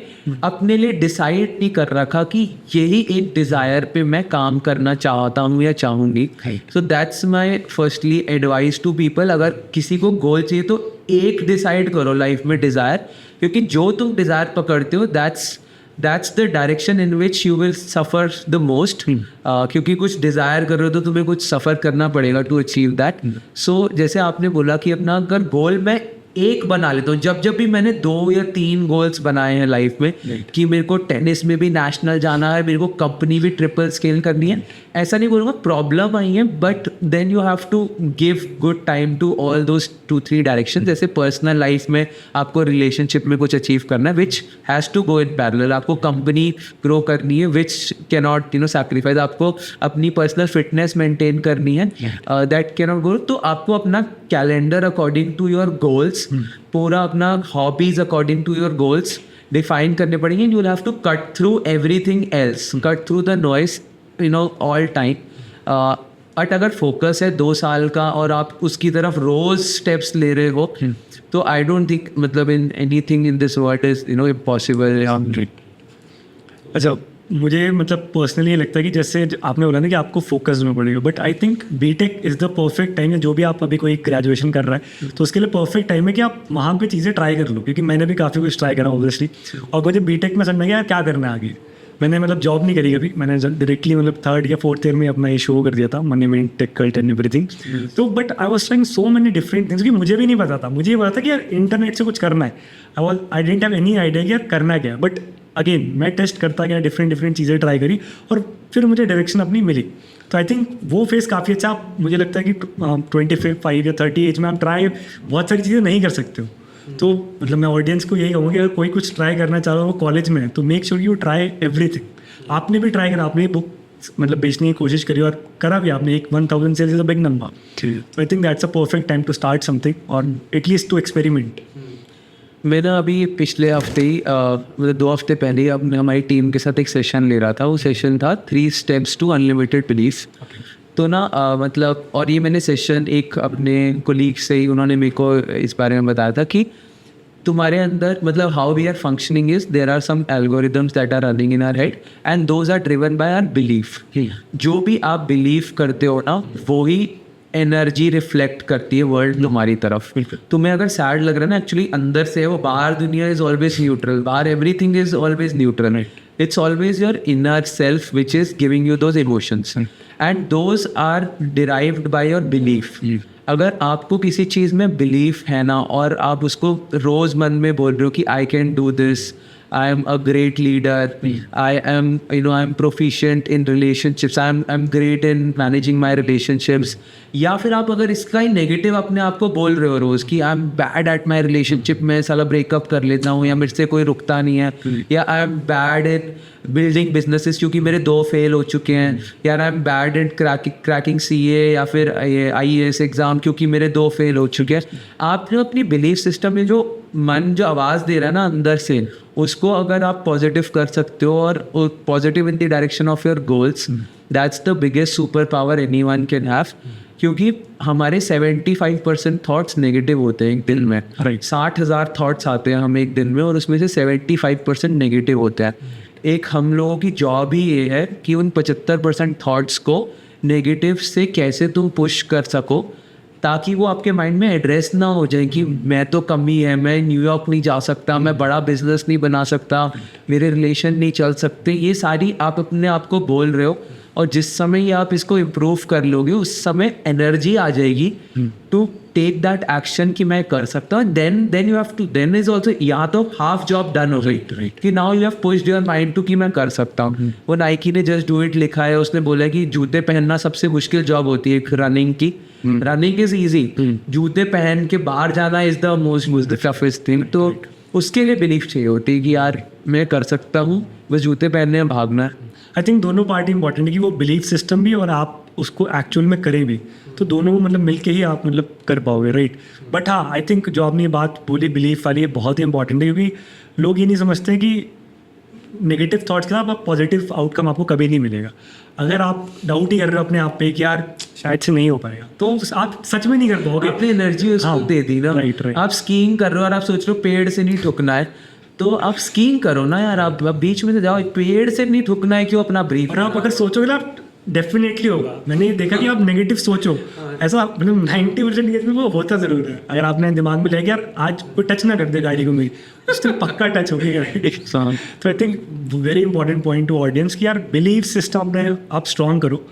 अपने लिए डिसाइड नहीं कर रखा कि यही एक डिज़ायर पे मैं काम करना चाहता हूँ या चाहूँगी. So that's my firstly advice to people. अगर किसी को गोल चाहिए तो एक डिसाइड करो लाइफ में डिज़ायर, क्योंकि जो तुम डिज़ायर पकड़ते हो that's the direction in which you will suffer the most. क्योंकि कुछ डिज़ायर कर रहे हो तो तुम्हें कुछ सफ़र करना पड़ेगा टू अचीव दैट. सो जैसे आपने बोला कि अपना अगर गोल मैं एक बना लेता हूँ, जब भी मैंने 2 या 3 गोल्स बनाए हैं लाइफ में कि मेरे को टेनिस में भी नेशनल जाना है, मेरे को कंपनी भी ट्रिपल स्केल करनी है, ऐसा नहीं बोलूँगा प्रॉब्लम आई है, but then you have to give good time to all those 2-3 direction. जैसे पर्सनल लाइफ में आपको रिलेशनशिप में कुछ अचीव करना है which has to go in parallel. आपको कंपनी ग्रो करनी है विच कैनॉट सैक्रिफाइस. आपको अपनी पर्सनल फिटनेस मेंटेन करनी है, दैट कैनॉट गो. तो आपको अपना calendar according to your goals, पूरा अपना hobbies according to your goals define करने पड़ेंगे. You will have to cut through everything else, cut through the noise all time. But अगर फोकस है 2 साल का और आप उसकी तरफ रोज स्टेप्स ले रहे हो, तो आई डोंट थिंक मतलब in anything in this world is impossible. अच्छा, मुझे मतलब पर्सनली ये लगता है कि जैसे आपने बोला ना कि आपको फोकस में पड़ेगा, but I think BTech is the perfect time है. जो भी आप अभी कोई ग्रेजुएशन कर रहा है तो उसके लिए परफेक्ट टाइम है कि आप वहाँ पे चीज़ें ट्राई कर लो, क्योंकि मैंने भी काफ़ी कुछ ट्राई करा ऑब्वियसली. और मुझे बीटेक में समझ में गया यार क्या करना है आगे. मैंने मतलब जॉब नहीं करी कभी, मैंने डायरेक्टली मतलब 3rd या 4th ईयर में अपना ये शो कर दिया था, मनी में टेक कल्ट एंड एवरीथिंग. तो but I was trying so many different things कि मुझे भी नहीं पता था. मुझे ये पता था कि यार इंटरनेट से कुछ करना है. I didn't have any idea कि यार करना क्या. बट अगेन मैं टेस्ट करता गया, डिफरेंट चीज़ें ट्राई करी और फिर मुझे डायरेक्शन अपनी मिली. तो आई थिंक वो फेज़ काफ़ी अच्छा. मुझे लगता है कि 25 या 30 एज में आप ट्राई बहुत सारी चीज़ें नहीं कर सकते हो. तो मतलब मैं ऑडियंस को यही कहूँगा कि अगर कोई कुछ ट्राई करना चाह रहा हो कॉलेज में, तो make sure you try everything. आपने भी ट्राई करा, आपने बुक मतलब बेचने की कोशिश करी और करा भी आपने. 1000 sales is a big number. तो I think that's a perfect time to start something और एटलीस्ट टू एक्सपेरिमेंट. मैंने अभी पिछले हफ्ते ही मतलब 2 हफ्ते पहले ही अपने हमारी टीम के साथ एक सेशन ले रहा था. वो सेशन था 3 स्टेप्स टू अनलिमिटेड बिलीफ. तो ना मतलब और ये मैंने सेशन एक अपने कोलीग से ही, उन्होंने मेरे को इस बारे में बताया था कि तुम्हारे अंदर मतलब how we are functioning is there are some algorithms that are running in our head and those are driven by our belief. जो भी आप बिलीव करते हो ना, वो ही एनर्जी रिफ्लेक्ट करती है वर्ल्ड तुम्हारी तरफ. तुम्हें अगर सैड लग रहा है ना, एक्चुअली अंदर से वो, बाहर दुनिया इज ऑलवेज न्यूट्रल, बाहर everything is always neutral. It's always your inner self which is giving you those emotions, and those are derived by your belief. अगर आपको किसी चीज़ में बिलीफ है ना और आप उसको रोज़ मन में बोल रहे हो कि I can do this, I am a great leader, I'm proficient in relationships, I'm great in managing my relationships. या फिर आप अगर इसका ही नेगेटिव अपने आप को बोल रहे हो रोज़ कि I M bad at my relationship, मैं साला ब्रेकअप कर लेता हूँ, या मेरे से कोई रुकता नहीं है, या I am bad in building businesses क्योंकि मेरे 2 फेल हो चुके हैं, या I am bad in cracking CA या फिर IAS एग्ज़ाम क्योंकि मेरे 2 फेल हो चुके हैं. आपने अपनी बिलीफ सिस्टम में जो मन जो आवाज़ दे रहा है ना अंदर से, उसको अगर आप पॉजिटिव कर सकते हो और positive in the direction of your goals, that's the biggest super power anyone can have. क्योंकि हमारे 75% थॉट्स नेगेटिव होते हैं एक दिन में. 60,000 थॉट्स आते हैं हमें एक दिन में और उसमें से 75% नेगेटिव होते हैं. एक हम लोगों की जॉब ही ये है कि उन 75% थॉट्स को नेगेटिव से कैसे तुम पुश कर सको, ताकि वो आपके माइंड में एड्रेस ना हो जाए कि मैं तो कमी है, मैं न्यूयॉर्क नहीं जा सकता, मैं बड़ा बिजनेस नहीं बना सकता, मेरे रिलेशन नहीं चल सकते. ये सारी आप अपने आप को बोल रहे हो, और जिस समय ही आप इसको इम्प्रूव कर लोगे उस समय एनर्जी आ जाएगी टू टेक दैट एक्शन कि मैं कर सकता हूँ. Then you have to, then is also, यहाँ तो हाफ जॉब डन हो गई कि now you have pushed your mind to कि मैं कर सकता हूँ. वो नाइकी ने जस्ट डू इट लिखा है, उसने बोला कि जूते पहनना सबसे मुश्किल जॉब होती है रनिंग की. रनिंग इज ईजी, जूते पहन के बाहर जाना is the most toughest thing. तो उसके लिए बिलीफ चाहिए होती है कि यार मैं कर सकता हूँ, बस जूते पहनने में भागना है. आई थिंक दोनों पार्ट इंपॉर्टेंट है कि वो बिलीफ सिस्टम भी और आप उसको एक्चुअल में करें भी, तो दोनों मतलब मिलके ही आप मतलब कर पाओगे, राइट. बट हाँ, आई थिंक जो आपने ये बात बोली बिलीफ वाली, ये बहुत ही इंपॉर्टेंट है, क्योंकि लोग ये नहीं समझते कि नेगेटिव थॉट्स के साथ आप पॉजिटिव आउटकम आपको कभी नहीं मिलेगा. अगर आप डाउट ही कर रहे हो अपने आप पे कि यार शायद से नहीं हो पाएगा, तो आप सच में नहीं कर पाओगे। अपनी एनर्जी उसको हाँ, दे दी ना। right. आप स्कीइंग कर रहे हो और आप सोच रहे हो पेड़ से नहीं ठुकना है, तो आप स्कीइंग करो ना यार, आप बीच में से जाओ, पेड़ से नहीं ठुकना है, क्यों अपना ब्रीथ। और आप अगर सोचोगे ना डेफिनेटली होगा। मैंने ये देखा कि आप नेगेटिव सोचो, ऐसा मतलब 90% केस में वो होता ज़रूर है। अगर आपने दिमाग में लिया कि यार आज कोई टच ना कर दे गाड़ी को मेरी, उससे पक्का टच होगी गाड़ी। तो I think very important point two audience कि यार बिलीव सिस्टम में आप स्ट्रॉन्ग करो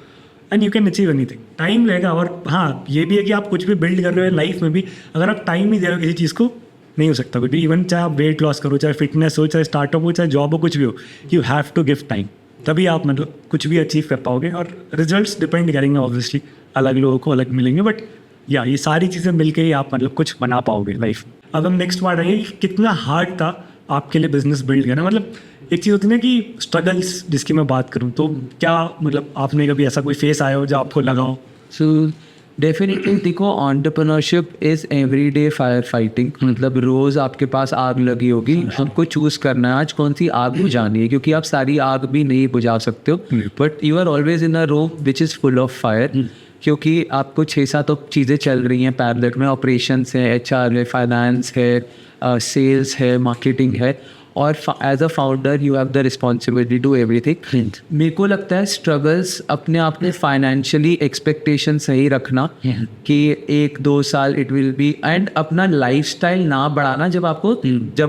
and you can achieve anything. Time लगेगा, और हाँ ये भी है कि आप कुछ भी बिल्ड कर रहे हो लाइफ में भी, अगर आप टाइम नहीं दे रहे हो किसी चीज़ को, नहीं हो सकता कुछ भी। इवन चाहे आप वेट लॉस करो, चाहे फिटनेस हो, चाहे स्टार्टअप हो, चाहे जॉब हो, कुछ भी हो, you have to give time, तभी आप मतलब कुछ भी अचीव कर पाओगे। और रिजल्ट्स डिपेंड करेंगे ऑब्वियसली, अलग लोगों को अलग मिलेंगे, बट या ये सारी चीज़ें मिलके ही आप मतलब कुछ बना पाओगे लाइफ में। अब हम नेक्स्ट बार आएंगे कि कितना हार्ड था आपके लिए बिजनेस बिल्ड करना। मतलब एक चीज़ होती है ना कि स्ट्रगल्स जिसकी मैं बात करूँ, तो क्या मतलब आपने कभी ऐसा कोई फेस आया हो जो आपको लगा हो? सो डेफिनेटली देखो, entrepreneurship is everyday fire fighting. मतलब रोज़ आपके पास आग लगी होगी, हमको चूज़ करना है आज कौन सी आग बुझानी है, क्योंकि आप सारी आग भी नहीं बुझा सकते हो, but you are always in a room which is full of fire, क्योंकि आपको 6-7 चीज़ें चल रही हैं पैरेलल में। ऑपरेशंस है, HR है, फाइनेंस है, सेल्स है, मार्केटिंग है, और as a founder you have the responsibility to everything. मेरे को लगता है स्ट्रगल्स अपने आप में फाइनेंशियली एक्सपेक्टेशन सही रखना कि 1-2 साल इट विल बी, एंड अपना लाइफस्टाइल ना बढ़ाना जब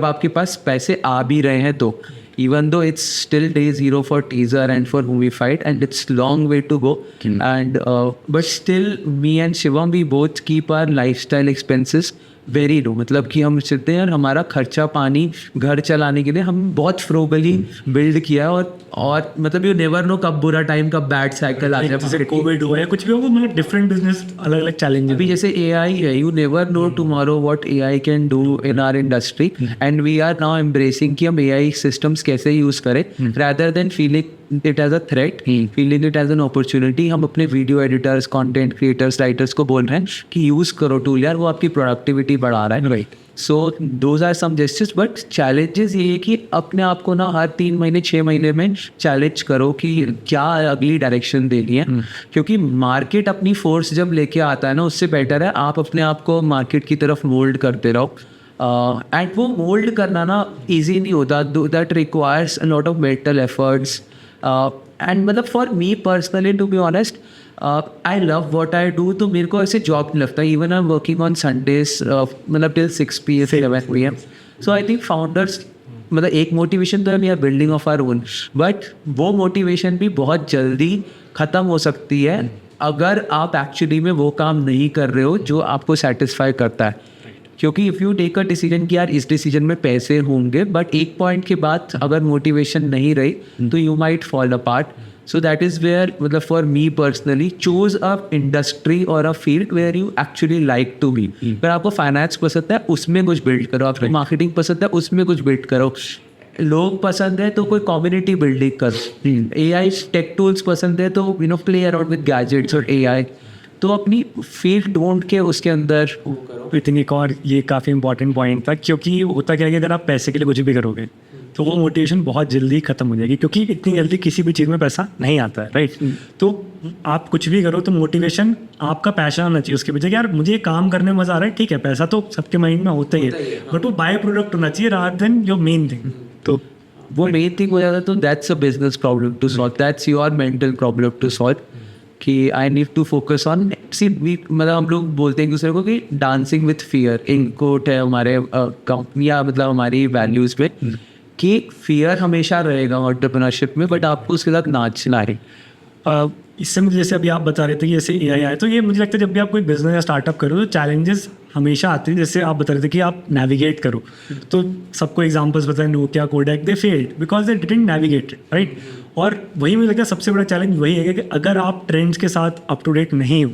आपके पास पैसे आ भी रहे हैं, तो even though it's still day zero for teaser and for movie fight and it's long way to go, and but still me and Shivam we both keep our lifestyle expenses very low. मतलब कि हम सोचते हैं हमारा खर्चा पानी घर चलाने के लिए हम बहुत फ्रोगली बिल्ड किया है, और मतलब यू नेवर नो कब बुरा टाइम, कब बैड साइकिल आ जाए, जैसे कोविड हुआ या कुछ भी हो, मतलब डिफरेंट बिजनेस अलग अलग चैलेंज। अभी जैसे AI है, you never know tomorrow what AI can do in our industry, and we are now embracing कि हम AI सिस्टम्स कैसे यूज़ करें, rather than feeling it as a threat, feeling it as an opportunity. हम अपने video editors, content creators, writers को बोल रहे हैं कि यूज़ करो टूल यार, वो आपकी प्रोडक्टिविटी बढ़ा रहा है, right. So those are some gestures, but challenges ये है कि अपने आप को ना हर 3 महीने 6 महीने में चैलेंज करो कि क्या अगली डायरेक्शन देनी है, क्योंकि मार्केट अपनी फोर्स जब लेके आता है ना, उससे बेटर है आप अपने आप को मार्केट की तरफ मोल्ड करते रहो। एंड वो मोल्ड करना ना ईजी नहीं होता, that requires a lot of mental efforts. And मतलब for me personally to be honest, I love what I do, तो मेरे को ऐसे जॉब नहीं लगता। Even I am working on Sundays मतलब till 6 PM 11 PM। So I think founders मतलब एक मोटिवेशन तो है, we are building of our own, but वो मोटिवेशन भी बहुत जल्दी ख़त्म हो सकती है अगर आप एक्चुअली में वो काम नहीं कर रहे हो जो आपको सेटिस्फाई करता है। क्योंकि if you take a decision कि यार इस डिसीजन में पैसे होंगे, बट एक पॉइंट के बाद अगर मोटिवेशन नहीं रही तो you might fall apart. So that is where मतलब for me personally choose a industry और a field where you actually like to be. अगर आपको फाइनेंस पसंद है उसमें कुछ बिल्ड करो, आपको मार्केटिंग पसंद है उसमें कुछ बिल्ड करो, लोग पसंद है तो कोई कम्युनिटी बिल्डिंग करो, AI टेक टूल्स पसंद है तो प्ले अराउंड विद गैजेट्स और AI, तो अपनी फील्ड ढूंढ के उसके अंदर करो। आई थिंक एक और ये काफ़ी इंपॉर्टेंट पॉइंट था, क्योंकि होता क्या है कि अगर आप पैसे के लिए कुछ भी करोगे तो वो मोटिवेशन बहुत जल्दी खत्म हो जाएगी, क्योंकि इतनी जल्दी किसी भी चीज़ में पैसा नहीं आता है, राइट। तो आप कुछ भी करो तो मोटिवेशन आपका पैशन होना चाहिए उसके पीछे कि यार मुझे ये काम करने में मज़ा आ रहा है, ठीक है पैसा तो सबके माइंड में होता ही है, बट वो बाय प्रोडक्ट होना चाहिए rather than your main thing. तो वो मेन थिंग हो जाता है, तो that's a business problem to solve, that's your mental problem to solve कि I need to focus on C V. मतलब हम लोग बोलते हैं एक दूसरे को कि डांसिंग विथ फियर, इनकोट है हमारे कंपनियाँ मतलब हमारी वैल्यूज़ पे कि फियर हमेशा रहेगा एंटरप्रेन्योरशिप में, बट आपको उसके साथ नाचना है। इससे मुझे जैसे अभी आप बता रहे थे कि जैसे AI आए, तो ये मुझे लगता है जब भी आप कोई बिजनेस या स्टार्टअप करो तो चैलेंजेस हमेशा आते हैं। जैसे आप बता रहे थे कि आप नेविगेट करो, तो सबको एग्जांपल्स बताएं, Nokia, Kodak, they failed because they didn't navigate, right. और वही मुझे लगता है सबसे बड़ा चैलेंज वही है कि अगर आप ट्रेंड्स के साथ अप टू डेट नहीं हो,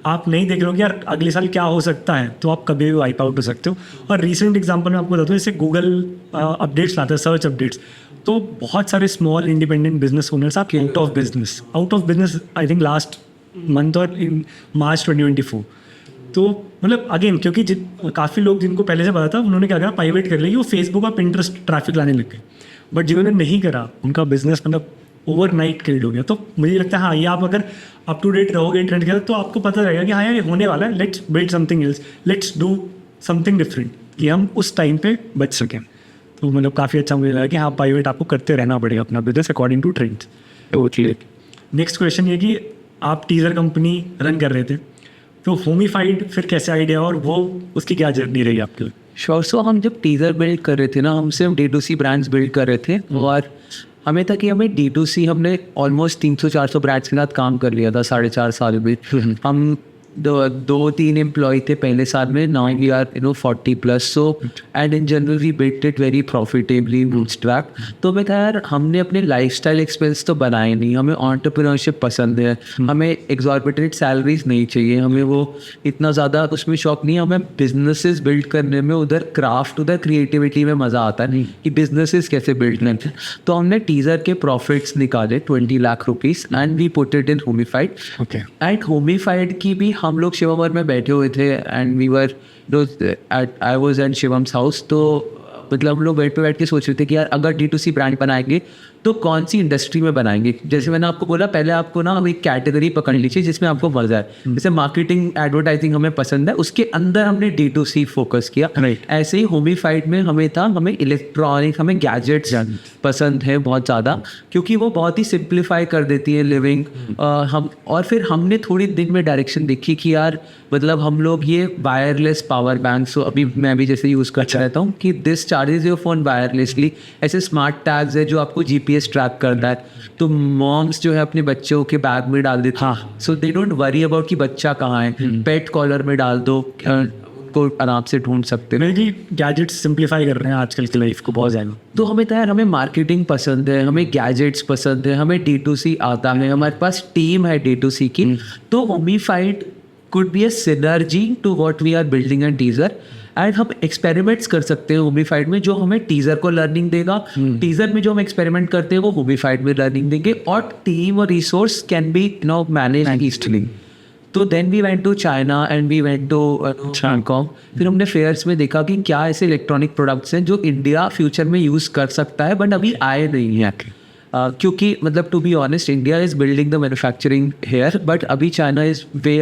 आप नहीं देख रहे हो कि यार अगले साल क्या हो सकता है, तो आप कभी भी वाइप आउट हो सकते हो। और रिसेंट एग्जांपल मैं आपको बताता हूँ, जैसे गूगल अपडेट्स लाता है, सर्च अपडेट्स, तो बहुत सारे स्मॉल इंडिपेंडेंट बिजनेस ओनर्स आप out of business I think last month और इन मार्च 2024। तो मतलब अगेन क्योंकि काफ़ी लोग जिनको पहले से पता था उन्होंने क्या करा, पाइवेट कर लिया, वो फेसबुक और पिंटरेस्ट ट्रैफिक लाने लग गए, बट जिन्होंने नहीं करा उनका बिजनेस मतलब ओवरनाइट किल्ड हो गया। तो मुझे लगता है हाँ, ये आप अगर अप टू डेट रहोगे ट्रेंड के साथ तो आपको पता रहेगा कि हाँ यार ये होने वाला है, let's build something else, let's do something different, कि हम उस टाइम पे बच सकें। तो मतलब काफ़ी अच्छा मुझे लगा कि हाँ पाइवेट आपको करते रहना पड़ेगा अपना business according to trends. Next question ये कि आप टीज़र कंपनी रन कर रहे थे, तो होमीफाइड फिर कैसे आइडिया और वो उसकी क्या जर्नी रही आपके लिए? श्योर। सो हम जब टीज़र बिल्ड कर रहे थे ना, हम सिर्फ D2C ब्रांड्स बिल्ड कर रहे थे और हमें था कि हमें D2C, हमने ऑलमोस्ट 300-400 ब्रांड्स के साथ काम कर लिया था 4.5 साल में। हम 2-3 एम्प्लॉय थे पहले साल में, now we are 40+। So and in general we built it very profitably, bootstrap. तो मैं था यार हमने अपने लाइफस्टाइल एक्सपेंस तो बनाए नहीं, हमें एंटरप्रेन्योरशिप पसंद है, हमें एग्जॉर्बिटेंट सैलरीज नहीं चाहिए, हमें वो इतना ज़्यादा उसमें शौक नहीं है, हमें बिजनेसेस बिल्ड करने में, उधर क्राफ्ट, उधर क्रिएटिविटी में मज़ा आता है कि बिजनेसेस कैसे बिल्ड करते हैं। तो हमने टीज़र के प्रॉफिट्स निकाले 20 lakh rupees and we put it in Homified. Okay. And Homified की भी हम लोग शिवमर में बैठे हुए थे and we were I was at Shivam's house. तो मतलब हम लोग बेड पे बैठ के सोच रहे थे कि यार अगर D2C ब्रांड बनाएंगे तो कौन सी इंडस्ट्री में बनाएंगे। जैसे मैंने आपको बोला, पहले आपको ना एक कैटेगरी पकड़ लीजिए जिसमें आपको मजा है। जैसे मार्केटिंग, एडवर्टाइजिंग हमें पसंद है, उसके अंदर हमने D2C फोकस किया। ऐसे ही होमीफाइड में हमें था, हमें इलेक्ट्रॉनिक, हमें गैजेट्स पसंद है बहुत ज़्यादा, क्योंकि वो बहुत ही सिंप्लीफाई कर देती है लिविंग। हम और फिर हमने थोड़ी दिन में डायरेक्शन देखी कि यार मतलब हम लोग ये वायरलेस पावर बैंक, सो अभी मैं भी जैसे यूज़ करता रहता हूँ कि this charges your phone wirelessly. ऐसे स्मार्ट टैग्स है जो आपको GPS ट्रैक करता है, तो मॉम्स जो है अपने बच्चों के बैग में डाल देती हैं, सो दे डोंट वरी अबाउट कि बच्चा कहाँ है। पेट कॉलर में डाल दो, को आराम से ढूंढ सकते हैं। जी, गैजेट्स सिंप्लीफाई कर रहे हैं आजकल की लाइफ को बहुत ज़्यादा। तो हमें तो यार हमें मार्केटिंग पसंद है, हमें गैजेट्स पसंद है, हमें D2C आता है, हमारे पास टीम है D2C की। तो होमीफाइड could be a synergy to what we are building and teaser, and हम एक्सपेरिमेंट्स कर सकते हैं होमीफाइड में, जो हमें टीज़र को लर्निंग देगा, टीज़र में जो हम एक्सपेरिमेंट करते हैं वो होमीफाइड में लर्निंग देंगे, और टीम और resource can be manage easily. तो then we went to China and we went to Hong Kong. फिर हमने फेयर्स में देखा कि क्या ऐसे इलेक्ट्रॉनिक प्रोडक्ट्स हैं जो इंडिया फ्यूचर में यूज़ कर सकता है बट अभी आए नहीं हैं। क्योंकि मतलब to be honest, India is building the manufacturing here, but अभी China is way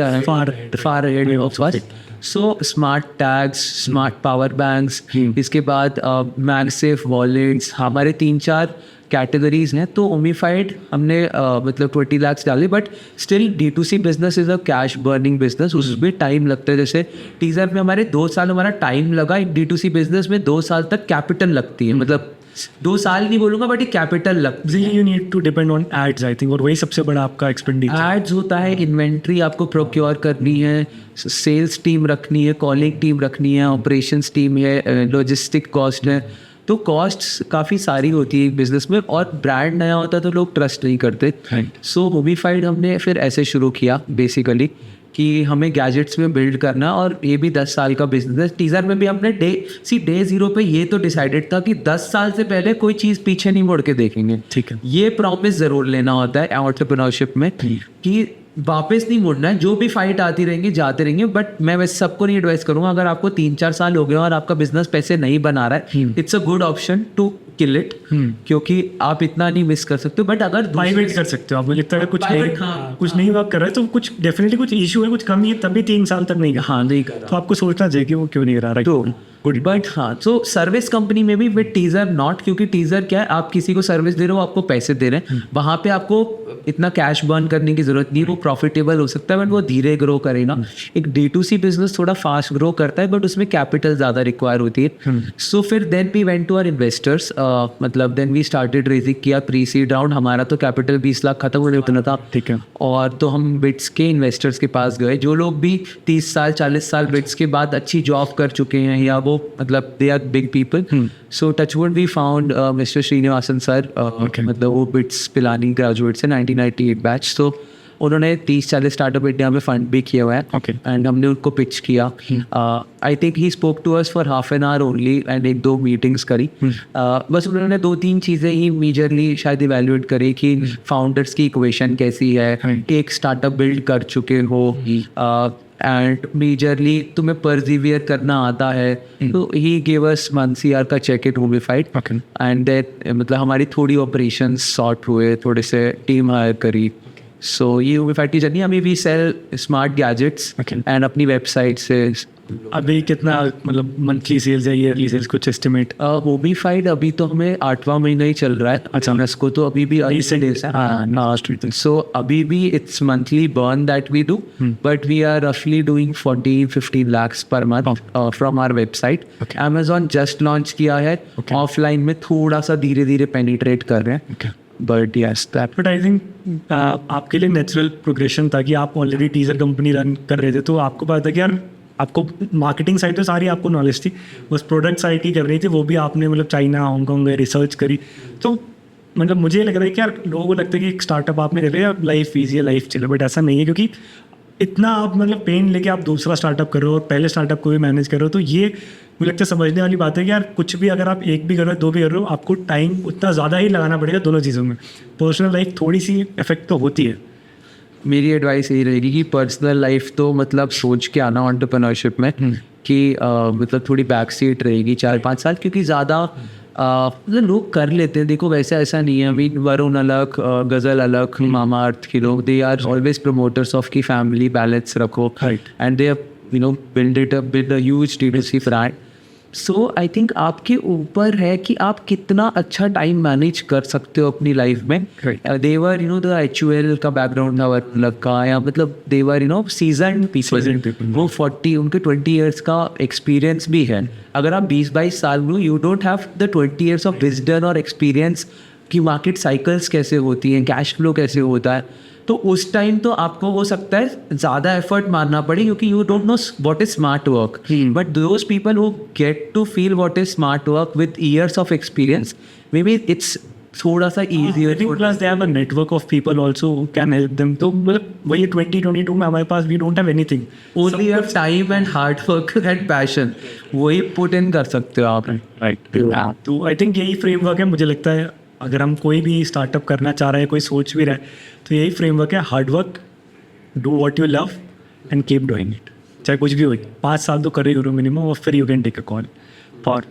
far ahead of us. So smart tags, smart power banks, इसके बाद मैगसेफ वॉलेट्स, हमारे 3-4 कैटेगरीज हैं। तो होमीफाइड हमने मतलब 20 लाख डाले, but still D2C business is a cash burning business, उसमें टाइम लगता है। जैसे टीज़र में हमारे 2 साल हमारा टाइम लगा, एक D2C बिजनेस में 2 साल तक कैपिटल लगती है, मतलब 2 साल नहीं बोलूँगा बट ये कैपिटल लगती है। You need to depend on ads I think, और वही सबसे बड़ा आपका एक्सपेंडिचर। एड्स होता है, इन्वेंट्री आपको प्रोक्योर करनी है, सेल्स टीम रखनी है, कॉलिंग टीम रखनी है, ऑपरेशंस टीम है, लॉजिस्टिक कॉस्ट है। तो कॉस्ट्स काफ़ी सारी होती है बिजनेस में, और ब्रांड नया होता है तो लोग ट्रस्ट नहीं करते। सो होमीफाइड हमने फिर ऐसे शुरू किया बेसिकली कि हमें गैजेट्स में बिल्ड करना, और ये भी 10 साल का बिजनेस। टीज़र में भी हमने डे 0 पे ये तो डिसाइडेड था कि 10 साल से पहले कोई चीज़ पीछे नहीं मुड़ के देखेंगे। ठीक है, ये प्रॉमिस ज़रूर लेना होता है एंटरप्रेन्योरशिप में कि वापस नहीं मुड़ना है, जो भी फाइट आती रहेंगी जाते रहेंगे। बट मैं वैसे सबको नहीं एडवाइस करूँगा, अगर आपको 3-4 साल हो गए और आपका बिजनेस पैसे नहीं बना रहा है, it's a good option to kill it, क्योंकि आप इतना नहीं मिस कर सकते हो। बट अगर पाइवेट कर सकते हो आप, मुझे लगता है कुछ नहीं वर्क कर रहा है तो कुछ डेफिनेटली कुछ इशू है, कुछ कमी है, तभी 3 साल तक नहीं नहीं कर रहा, तो आपको सोचना चाहिए कि वो क्यों नहीं रहा। तो गुड, बट हाँ, सो सर्विस कंपनी में भी विद टीज़र नॉट, क्योंकि टीज़र क्या है, आप किसी को सर्विस दे रहे हो, आपको पैसे दे रहे हैं, वहाँ पे आपको इतना कैश बर्न करने की जरूरत नहीं, वो प्रॉफिटेबल हो सकता है बट वो धीरे ग्रो करेगा। एक D2C बिजनेस थोड़ा फास्ट ग्रो करता है बट उसमें कैपिटल ज़्यादा रिक्वायर होती है। सो फिर then we went to our investors, मतलब देन वी स्टार्टेड रेजिंग किया प्री सीड राउंड। हमारा तो कैपिटल 20 लाख खत्म होने उतना था, ठीक है, और तो हम बिट्स के इन्वेस्टर्स के पास गए, जो लोग भी 30 साल 40 साल बिट्स के बाद अच्छी जॉब कर चुके हैं, या वो मतलब they are big people. So touchwood we found mister Srinivasan sir, मतलब वो बिट्स पिलानी ग्रेजुएट से 1998 बैच। तो उन्होंने 30-40 स्टार्टअप इंडिया में फंड भी किया हुआ है, एंड हमने उनको पिच किया। I think he spoke to us for half an hour only, and 1-2 meetings करी। बस उन्होंने 2-3 चीज़ें ही मेजरली शायद इवेल्युएट करी कि फाउंडर्स की इक्वेशन कैसी है, एक स्टार्टअप बिल्ड कर चुके हो, एंड मेजरली तुम्हें परसिवियर करना आता है, तो ही गेव अस मंसियार का check it Homified Okay. And then मतलब हमारी थोड़ी ऑपरेशन सॉर्ट हुए, थोड़े से टीम हायर करी. सो ये होमिफाइड की जर्नी. अभी we sell smart gadgets Okay. And अपनी वेबसाइट से. अभी कितना मतलब मंथली सेल्स है, ईयरली सेल्स, कुछ एस्टिमेट? होमिफाइड अभी तो हमें 8वां महीना ही चल रहा है. अच्छा. इसको तो अभी भी Recent days है. हाँ, लास्ट वीक. सो अभी भी it's monthly burn that we do, but we are रफली doing 14-15 lakhs per month from our website. Okay. Amazon just launch किया है. Okay. ऑफलाइन में थोड़ा सा धीरे धीरे पेनिट्रेट कर रहे हैं. Okay. But yes that. Advertising आपके लिए नेचुरल प्रोग्रेशन था कि आप ऑलरेडी टीजर कंपनी रन कर रहे थे, तो आपको पता था कि यार आपको मार्केटिंग साइड तो सारी आपको नॉलेज थी, बस प्रोडक्ट साइड ही कर रही थी, वो भी आपने मतलब चाइना, हांगकॉन्ग में रिसर्च करी. तो मतलब मुझे लग रहा है कि यार लोगों को लगता है कि एक स्टार्टअप आपने कर लिया, लाइफ ईजी है, लाइफ चले, बट ऐसा नहीं है, क्योंकि इतना आप मतलब पेन लेके आप दूसरा स्टार्टअप कर रहे हो और पहले स्टार्टअप को भी मैनेज कर रहे हो. तो ये मुझे लगता है समझने वाली बात है कि यार कुछ भी अगर आप एक भी कर रहे हो, दो भी कर रहे हो, आपको टाइम उतना ज़्यादा ही लगाना पड़ेगा दोनों चीज़ों में. पर्सनल लाइफ थोड़ी सी इफेक्ट तो होती है. मेरी एडवाइस यही रहेगी कि पर्सनल लाइफ तो मतलब सोच के आना एंटरप्रेन्योरशिप में कि मतलब थोड़ी बैक सीट रहेगी 4-5 साल, क्योंकि ज़्यादा मतलब लोग कर लेते हैं. देखो वैसे ऐसा नहीं है. अभी वरुण अलग, गज़ल अलग, मामा अर्थ के लोग, they are always promoters of की फैमिली बैलेंस रखो, Right. And they build it up with a huge D2C brand. So I think आपके ऊपर है कि आप कितना अच्छा टाइम मैनेज कर सकते हो अपनी लाइफ में. देवर द HUL का बैकग्राउंड था वर्क का, या मतलब देवर सीजन Seasoned पीपल, people. वो 40 उनके 20 ईयर्स का एक्सपीरियंस भी है. अगर आप 20-22 साल में, you don't have the 20 years of wisdom और एक्सपीरियंस कि मार्केट साइकिल्स कैसे होती हैं, कैश फ्लो कैसे होता है. तो उस टाइम तो आपको हो सकता है ज़्यादा एफर्ट मारना पड़े, क्योंकि you don't know what is smart work. But those people who get to feel what is smart work with years of experience, maybe it's थोड़ा सा easier. Plus they have a network of people also who can help them. तो मतलब वही 2022 में हमारे पास we don't have anything, only have time and hard work and passion. वही put in कर सकते हो आप. राइट. तो आई थिंक यही फ्रेमवर्क है. मुझे लगता है अगर हम कोई भी स्टार्टअप करना चाह रहे हैं, कोई सोच भी रहा है, तो यही फ्रेमवर्क है. Hard work, do what you love and keep doing it. चाहे कुछ भी हो, 5 साल तो कर ही करो मिनिमम, और फिर you can take a call. और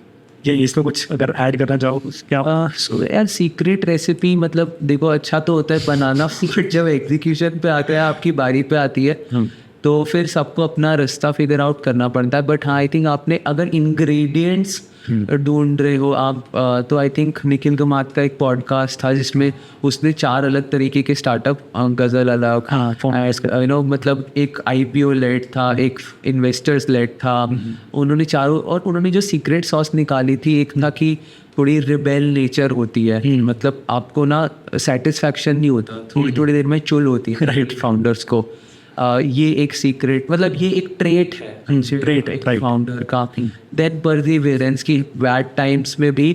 ये इसमें कुछ अगर ऐड करना चाहो क्या? सो यार सीक्रेट रेसिपी मतलब देखो अच्छा तो होता है बनाना, बट जब एग्जीक्यूशन पे आता है, आपकी बारी पे आती है, तो फिर सबको अपना रास्ता फिगर आउट करना पड़ता है. बट हाँ, आई थिंक आपने अगर इंग्रेडिएंट्स ढूंढ रहे हो आप, तो आई थिंक निखिल कुमार का एक पॉडकास्ट था जिसमें उसने 4 अलग तरीके के स्टार्टअप, गज़ल अलग, मतलब एक IPO लेड था, एक इन्वेस्टर्स लेड था, उन्होंने चारों, और उन्होंने जो सीक्रेट सॉस निकाली थी, एक था कि थोड़ी रिबेल नेचर होती है, मतलब आपको ना सेटिस्फैक्शन नहीं होता, थोड़ी थोड़ी देर में चुल होती है राइट फाउंडर्स को. ये एक सीक्रेट, मतलब ये एक ट्रेट है, ट्रेट है फाउंडर का. देन परसिवियरेंस की बैड टाइम्स में भी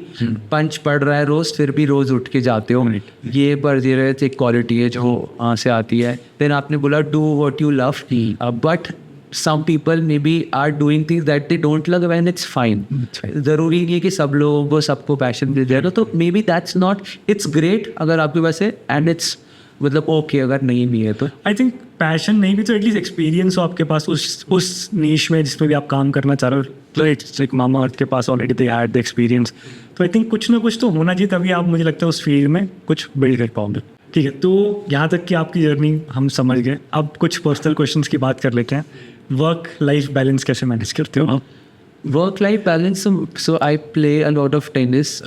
पंच पड़ रहा है रोज, फिर भी रोज उठ के जाते हो. ये परसिवियरेंस एक क्वालिटी है जो वहाँ से आती है. देन आपने बोला do what you love, but some people maybe are doing things that they don't love and it's fine. ज़रूरी नहीं है कि सब लोगों को सबको पैशन मिल जाए, तो may be that's not, it's great अगर आपके पास है, एंड इट्स मतलब ओके अगर नहीं भी है तो. आई थिंक पैशन नहीं भी तो एटलीस्ट एक्सपीरियंस हो आपके पास उस नीश में जिसमें भी आप काम करना चाह रहे हो. तो इट्स लाइक मामा अर्थ के पास already they had the experience. तो आई थिंक कुछ ना कुछ तो होना चाहिए, तभी आप, मुझे लगता है, उस फील्ड में कुछ बिल्ड कर पाओगे. ठीक है, तो यहाँ तक कि आपकी जर्नी हम समझ गए. अब कुछ पर्सनल क्वेश्चंस की बात कर लेते हैं. वर्क लाइफ बैलेंस कैसे मैनेज करते हो? Work life balance, so I play a lot of tennis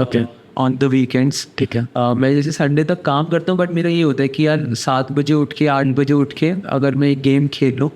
on the weekends. ठीक है. मैं जैसे संडे तक काम करता हूँ, बट मेरा ये होता है कि यार 7 बजे उठ के 8 बजे उठ के अगर मैं एक गेम खेल लूँ,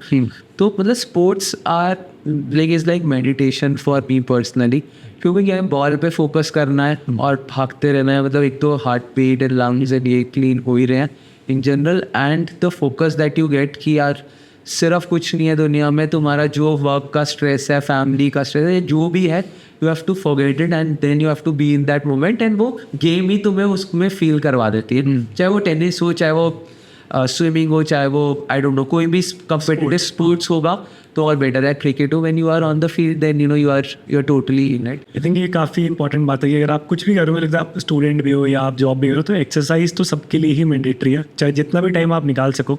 तो मतलब sports are like meditation for me personally, क्योंकि क्या है, बॉल पे फोकस करना है और भागते रहना है. मतलब एक तो heart beat and lungs and ये क्लीन हो ही रहे हैं in general, and the focus that you get कि यार सिर्फ कुछ नहीं है दुनिया में, तुम्हारा जो वर्क का स्ट्रेस है, फैमिली का स्ट्रेस है, जो भी है, you have to forget it and then you have to be in that moment, and वो गेम ही तुम्हें उसमें फील करवा देती है. चाहे वो टेनिस हो, चाहे वो स्विमिंग हो, चाहे वो आई डोंट नो कोई भी कंपेटिटिव स्पोर्ट्स होगा, तो और बेटर है. क्रिकेट हो, when you are on the field then you are totally in it. I think ये काफ़ी इंपॉर्टेंट बात है कि अगर आप कुछ भी करो, मतलब आप स्टूडेंट भी हो या आप जॉब भी करो, तो एक्सरसाइज तो सबके लिए ही मैंडेटरी है. चाहे जितना भी टाइम आप निकाल सको,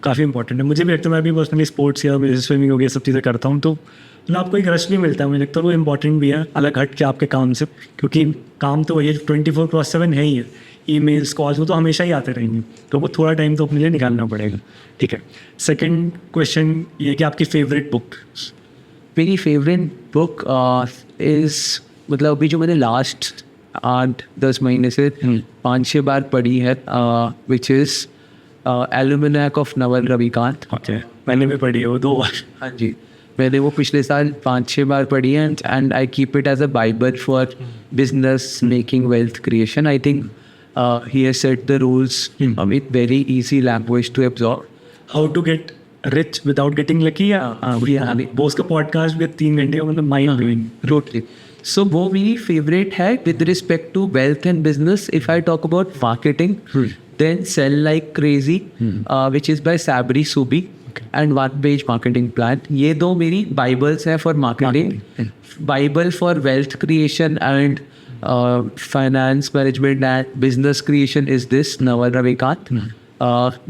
काफ़ी इंपॉर्टेंट है। मुझे भी लगता है, मैं भी पर्सनली स्पोर्ट्स या स्विमिंग हो गया सब चीज़ें करता हूँ, तो मतलब आपको एक रश नहीं मिलता है, मुझे लगता है वो इंपॉर्टेंट भी है अलग हट के आपके काम से, क्योंकि काम तो वही 24/7 है ही है। ईमेल्स कॉल्स वो तो हमेशा ही आते रहेंगे, तो वो थोड़ा टाइम तो अपने लिए निकालना पड़ेगा। ठीक है, सेकंड क्वेश्चन ये कि आपकी फेवरेट बुक। मेरी फेवरेट बुक इज़ मतलब अभी जो मैंने लास्ट 8-10 महीने से 5-6 बार पढ़ी है, which is Almanack of Naval Ravikant. Okay, मैंने भी पढ़ी है वो 2 बार। हाँ जी, मैंने वो पिछले साल 5-6 बार पढ़ी है, and I keep it as a Bible for business making wealth creation. I think he has set the rules with very easy language to absorb. How to get rich without getting lucky, या बोस का podcast भी 3 घंटे का, मतलब mind blowing. Totally. So वो मेरी favourite है with respect to wealth and business. If I talk about marketing, then Sell Like Crazy, which is by Sabri Subi, and One Page Marketing Plan. ये दो मेरी बाइबल्स हैं for marketing. Bible for wealth creation and finance management and business creation is this Naval Ravikant.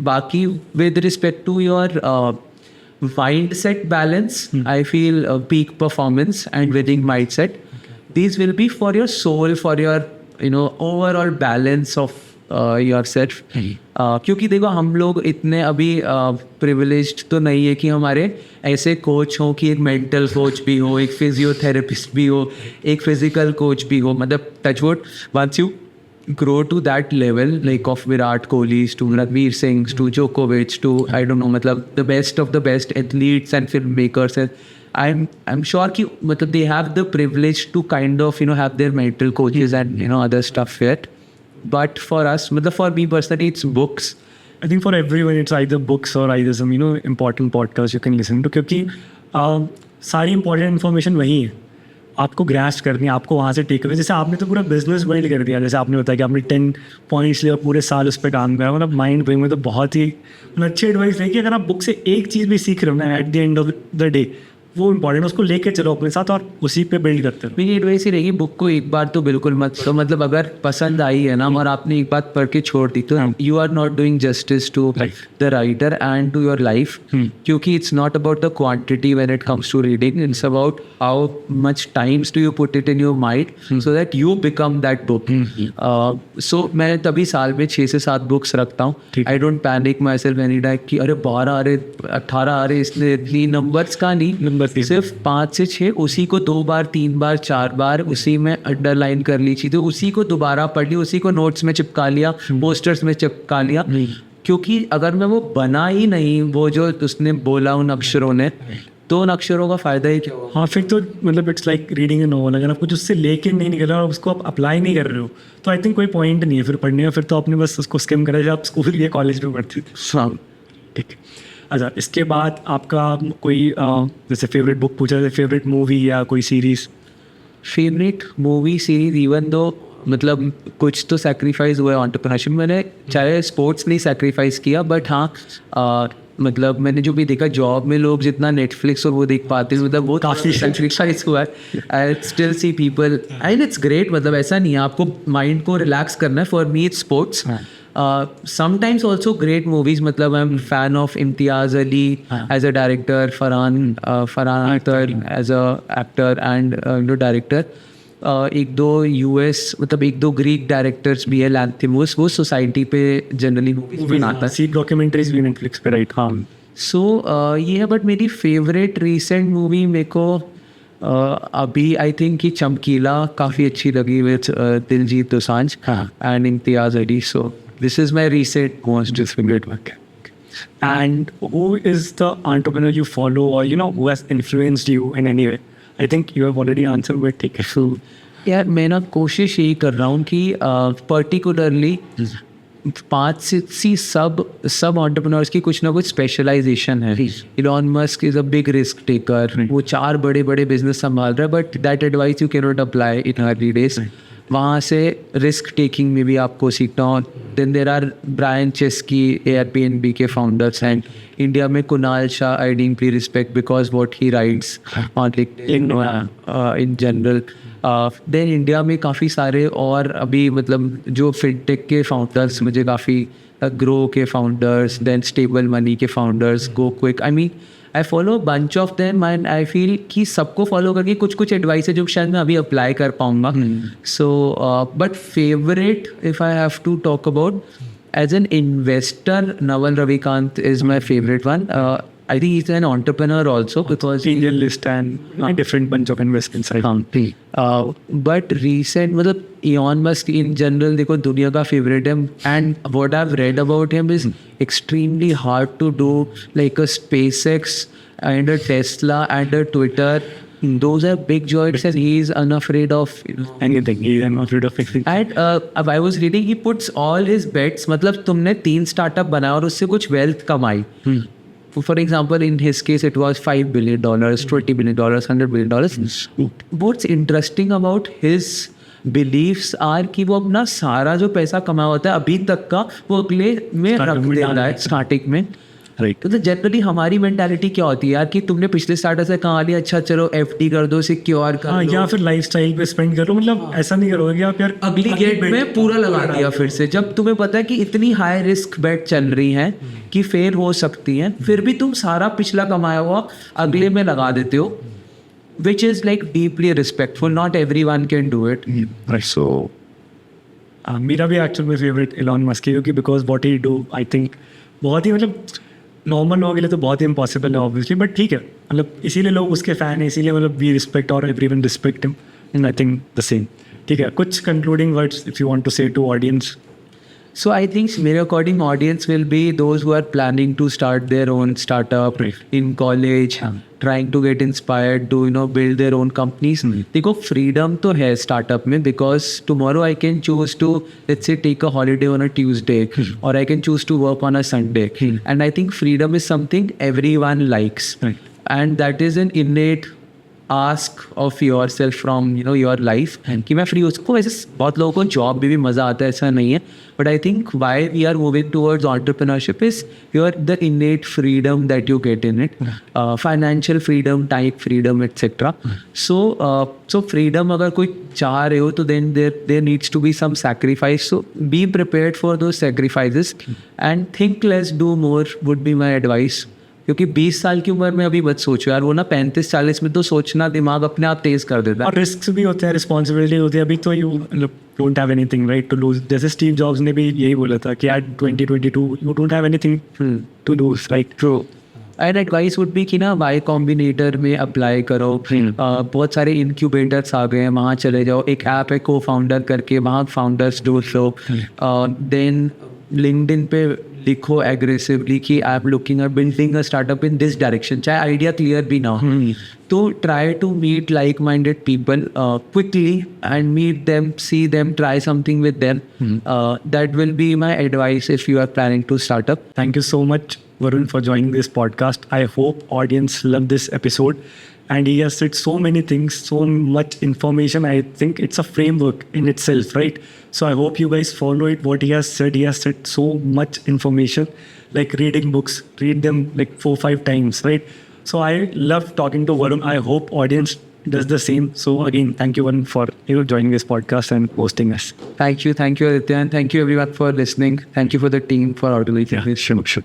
बाकी with respect to your mindset balance, I feel peak performance and winning mindset. These will be for your soul, for your overall balance of yourself. क्योंकि देखो हम लोग इतने अभी privileged तो नहीं है कि हमारे ऐसे कोच हो कि एक मेंटल कोच भी हो, एक फिजियोथेरेपिस्ट भी हो, एक फिजिकल कोच भी हो। मतलब touchwood, once you grow to that level, like of Virat Kohli's to Ranveer Singh's to Djokovic to I don't know, मतलब the best of the best athletes and filmmakers, and I'm sure कि मतलब they have the privilege to kind of have their mental coaches and other stuff yet. But for us, मतलब for me personally, it's books. I think for everyone it's either books or either some important podcast you can listen to, क्योंकि सारी important information वही है, आपको grasp करनी है, आपको वहाँ से टेक अवे। जैसे आपने तो पूरा बिजनेस बिल्ड कर दिया, जैसे आपने बताया कि आपने 10 पॉइंट्स लिए और पूरे साल उस पर काम करा, मतलब माइंड ब्लोइंग में। तो बहुत ही अच्छी एडवाइस है कि अगर आप बुक से एक चीज़ भी सीख रहे हो ना, at the end of the day, वो इंपॉर्टेंट, उसको लेके चलो अपने साथ और उसी पे बिल्ड करते रहो। मेरी एडवाइस ही रहेगी, बुक को एक बार तो बिल्कुल मत, तो मतलब अगर पसंद आई है ना और आपने एक बात पढ़ के छोड़ दी, तो you are not doing justice to the writer and to your life. क्योंकि it's not about the quantity when it comes to reading, it's about how much times do you put it in your mind so that you become that book. So मैं तभी साल में 6 से 7 books रखता हूँ। I don't panic my self any time कि अरे 12 अरे 18 अरे इसने इतनी नंबर्स का नहीं, सिर्फ 5 से 6, उसी को 2 बार 3 बार 4 बार उसी में अंडरलाइन कर ली चीज़ें, उसी को दोबारा पढ़ ली, उसी को नोट्स में चिपका लिया, पोस्टर्स में चिपका लिया। क्योंकि अगर मैं वो बना ही नहीं, वो जो उसने बोला उन अक्षरों ने, तो उन अक्षरों का फ़ायदा ही क्या होगा। हाँ, फिर तो मतलब it's like reading A novel. अगर आप कुछ उससे लेके नहीं निकल रहे और उसको आप अप्लाई नहीं कर रहे हो, तो आई थिंक कोई पॉइंट नहीं है फिर पढ़ने में। फिर तो आपने बस उसको स्किम करा, जब आप स्कूल या कॉलेज में पढ़ते थे। ठीक है, अच्छा, इसके बाद आपका कोई जैसे फेवरेट बुक पूछा, जैसे फेवरेट मूवी या कोई series. Favourite movie series, even though मतलब कुछ तो सेक्रीफाइस हुआ है एंटरप्रेन्योरशिप, मैंने चाहे स्पोर्ट्स नहीं सेक्रीफाइस किया, बट हाँ मतलब मैंने जो भी देखा, जॉब में लोग जितना नेटफ्लिक्स और वो देख पाते हैं, मतलब वो काफ़ी सेक्रीफाइस हुआ है। I still see people and it's great. मतलब ऐसा नहीं है, आपको माइंड को रिलैक्स करना है। For me it's sports, sometimes also great movies. मतलब I'm fan of Imtiaz Ali as a director, Farhan Akhtar as a actor and director. एक दो US मतलब एक दो ग्रीक डायरेक्टर्स भी है, लैंथिमोस, वो सोसाइटी पे जनरली मूवीज बनाता है। सी डॉक्यूमेंट्रीज भी नेटफ्लिक्स पे, राइट। हाँ, सो ये है। बट मेरी फेवरेट रिसेंट मूवी मेरे को अभी आई थिंक कि चमकीला काफ़ी अच्छी लगी, with Diljit Dosanjh and Imtiaz Ali. So this is my recent most favorite work. And who is the entrepreneur you follow, or who has influenced you in any way? I think you have already answered, but take it. यार मैं ना कोशिश यही कर रहा हूँ कि particularly 5-6 सब एंटरप्रेन्योर्स की कुछ ना कुछ स्पेशलाइजेशन है। Elon Musk is a big risk taker, वो 4 बड़े बड़े बिजनेस संभाल रहा है, but that advice you can not apply in early days. वहाँ से रिस्क टेकिंग में भी आपको सीखना हो। Then there are Brian Chesky, Airbnb के फाउंडर्स, एंड इंडिया में Kunal Shah I deeply respect because what he writes on in general. Then India में काफ़ी सारे और अभी मतलब जो फिनटेक के फाउंडर्स मुझे काफ़ी Grow के founders, then Stable Money के founders, Go Quick. I mean, I follow a bunch of them and I feel कि सबको follow करके कुछ advice है जो शायद मैं अभी apply कर पाऊँगा. So, but favorite, if I have to talk about, as an investor, Naval Ravikant is my favorite one. I think he's an entrepreneur also because Angel list and a different bunch of investments. but recent मतलब Elon Musk in general देखो दुनिया का favorite है and what I've read about him is extremely hard to do, like a SpaceX and a Tesla and a Twitter. Those are big joints and he is unafraid of Anything. He's not afraid of fixing. and I was reading he puts all his bets मतलब तुमने 3 startup बनाया और उससे कुछ wealth कमाई. For example, in his case, it was $5 billion, $20 billion, $100 billion. What's interesting about his beliefs are कि वो अपना सारा जो पैसा कमाया होता है अभी तक का वो अगले में रख में देता है स्टार्टिंग में. Right. तो जनरली हमारी मेंटालिटी क्या होती है यार कि तुमने पिछले स्टार्टर से कहा लिया, अच्छा चलो FD कर दो, सिक्योर कर हाँ, लो, या फिर लाइफस्टाइल पे स्पेंड करो. मतलब ऐसा नहीं करोगे कि आप यार अगली गेट में पूरा लगा दिया फिर से. जब तुम्हें पता है कि इतनी हाई रिस्क बेट चल रही है कि फेल हो सकती है, फिर भी तुम सारा पिछला कमाया हुआ अगले में लगा देते हो, which is like deeply respectful. Not everyone can do it. Right. So, मेरा भी एक्चुअल में फेवरेट एलॉन मस्क है क्योंकि because what he do I think बहुत ही मतलब नॉर्मल लोगों के लिए तो बहुत ही इम्पॉसिबल है ऑब्वियसली, बट ठीक है. मतलब इसीलिए लोग उसके फ़ैन हैं, इसीलिए मतलब वी रिस्पेक्ट और everyone respect him and I think the same. ठीक है, कुछ concluding words if you want to say to audience. So I think मेरे according audience will be those who are planning to start their own startup in college, trying to get inspired to build their own companies. देखो freedom तो है startup में because tomorrow I can choose to let's say take a holiday on a Tuesday or I can choose to work on a Sunday. And I think freedom is something everyone likes. And that is an innate ask of yourself from your life कि मैं free हो सकूँ. वैसे बहुत लोगों को job में भी मज़ा आता है, ऐसा नहीं है, but I think why we are moving towards entrepreneurship is the innate freedom that you get in it, financial freedom, time freedom, etc. So freedom अगर कोई चाह रहे हो तो then there needs to be some sacrifice. So be prepared for those sacrifices and think less, do more would be my advice. क्योंकि 20 साल की उम्र में अभी मत सोचो यार, वो ना 35-40 में तो सोचना दिमाग अपने आप तेज कर देता है. और रिस्क भी होते हैं, रिस्पॉन्सिबिलिटी होती है. अभी तो you don't have anything right to lose. जैसे स्टीव जॉब्स ने भी यही बोला था कि at 2022 you don't have anything to lose. Right. True. And advice would be कि ना वाई कॉम्बिनेटर में अप्लाई करो. बहुत सारे इंक्यूबेटर्स आ गए हैं, वहाँ चले जाओ. एक ऐप है को फाउंडर करके, वहाँ फाउंडर्स ढूंढ लो. देन लिंक्डइन पे लिखो एग्रेसिवली कि I am looking at building a startup in this direction, चाहे आइडिया क्लियर भी ना हो. तो try to meet like minded people quickly and meet them, see them, try something with them. That will be my advice if you are planning to startup. Thank you so much, Varun, for joining this podcast. I hope audience love this episode. And he has said so many things, so much information. I think it's a framework in itself, right? So I hope you guys follow it. What he has said so much information, like reading books, read them like 4-5 times, right? So I love talking to Varun. I hope audience does the same. So again, thank you Varun for joining this podcast and hosting us. Thank you Aditya, and thank you everyone for listening. Thank you for the team for organizing this. Sure.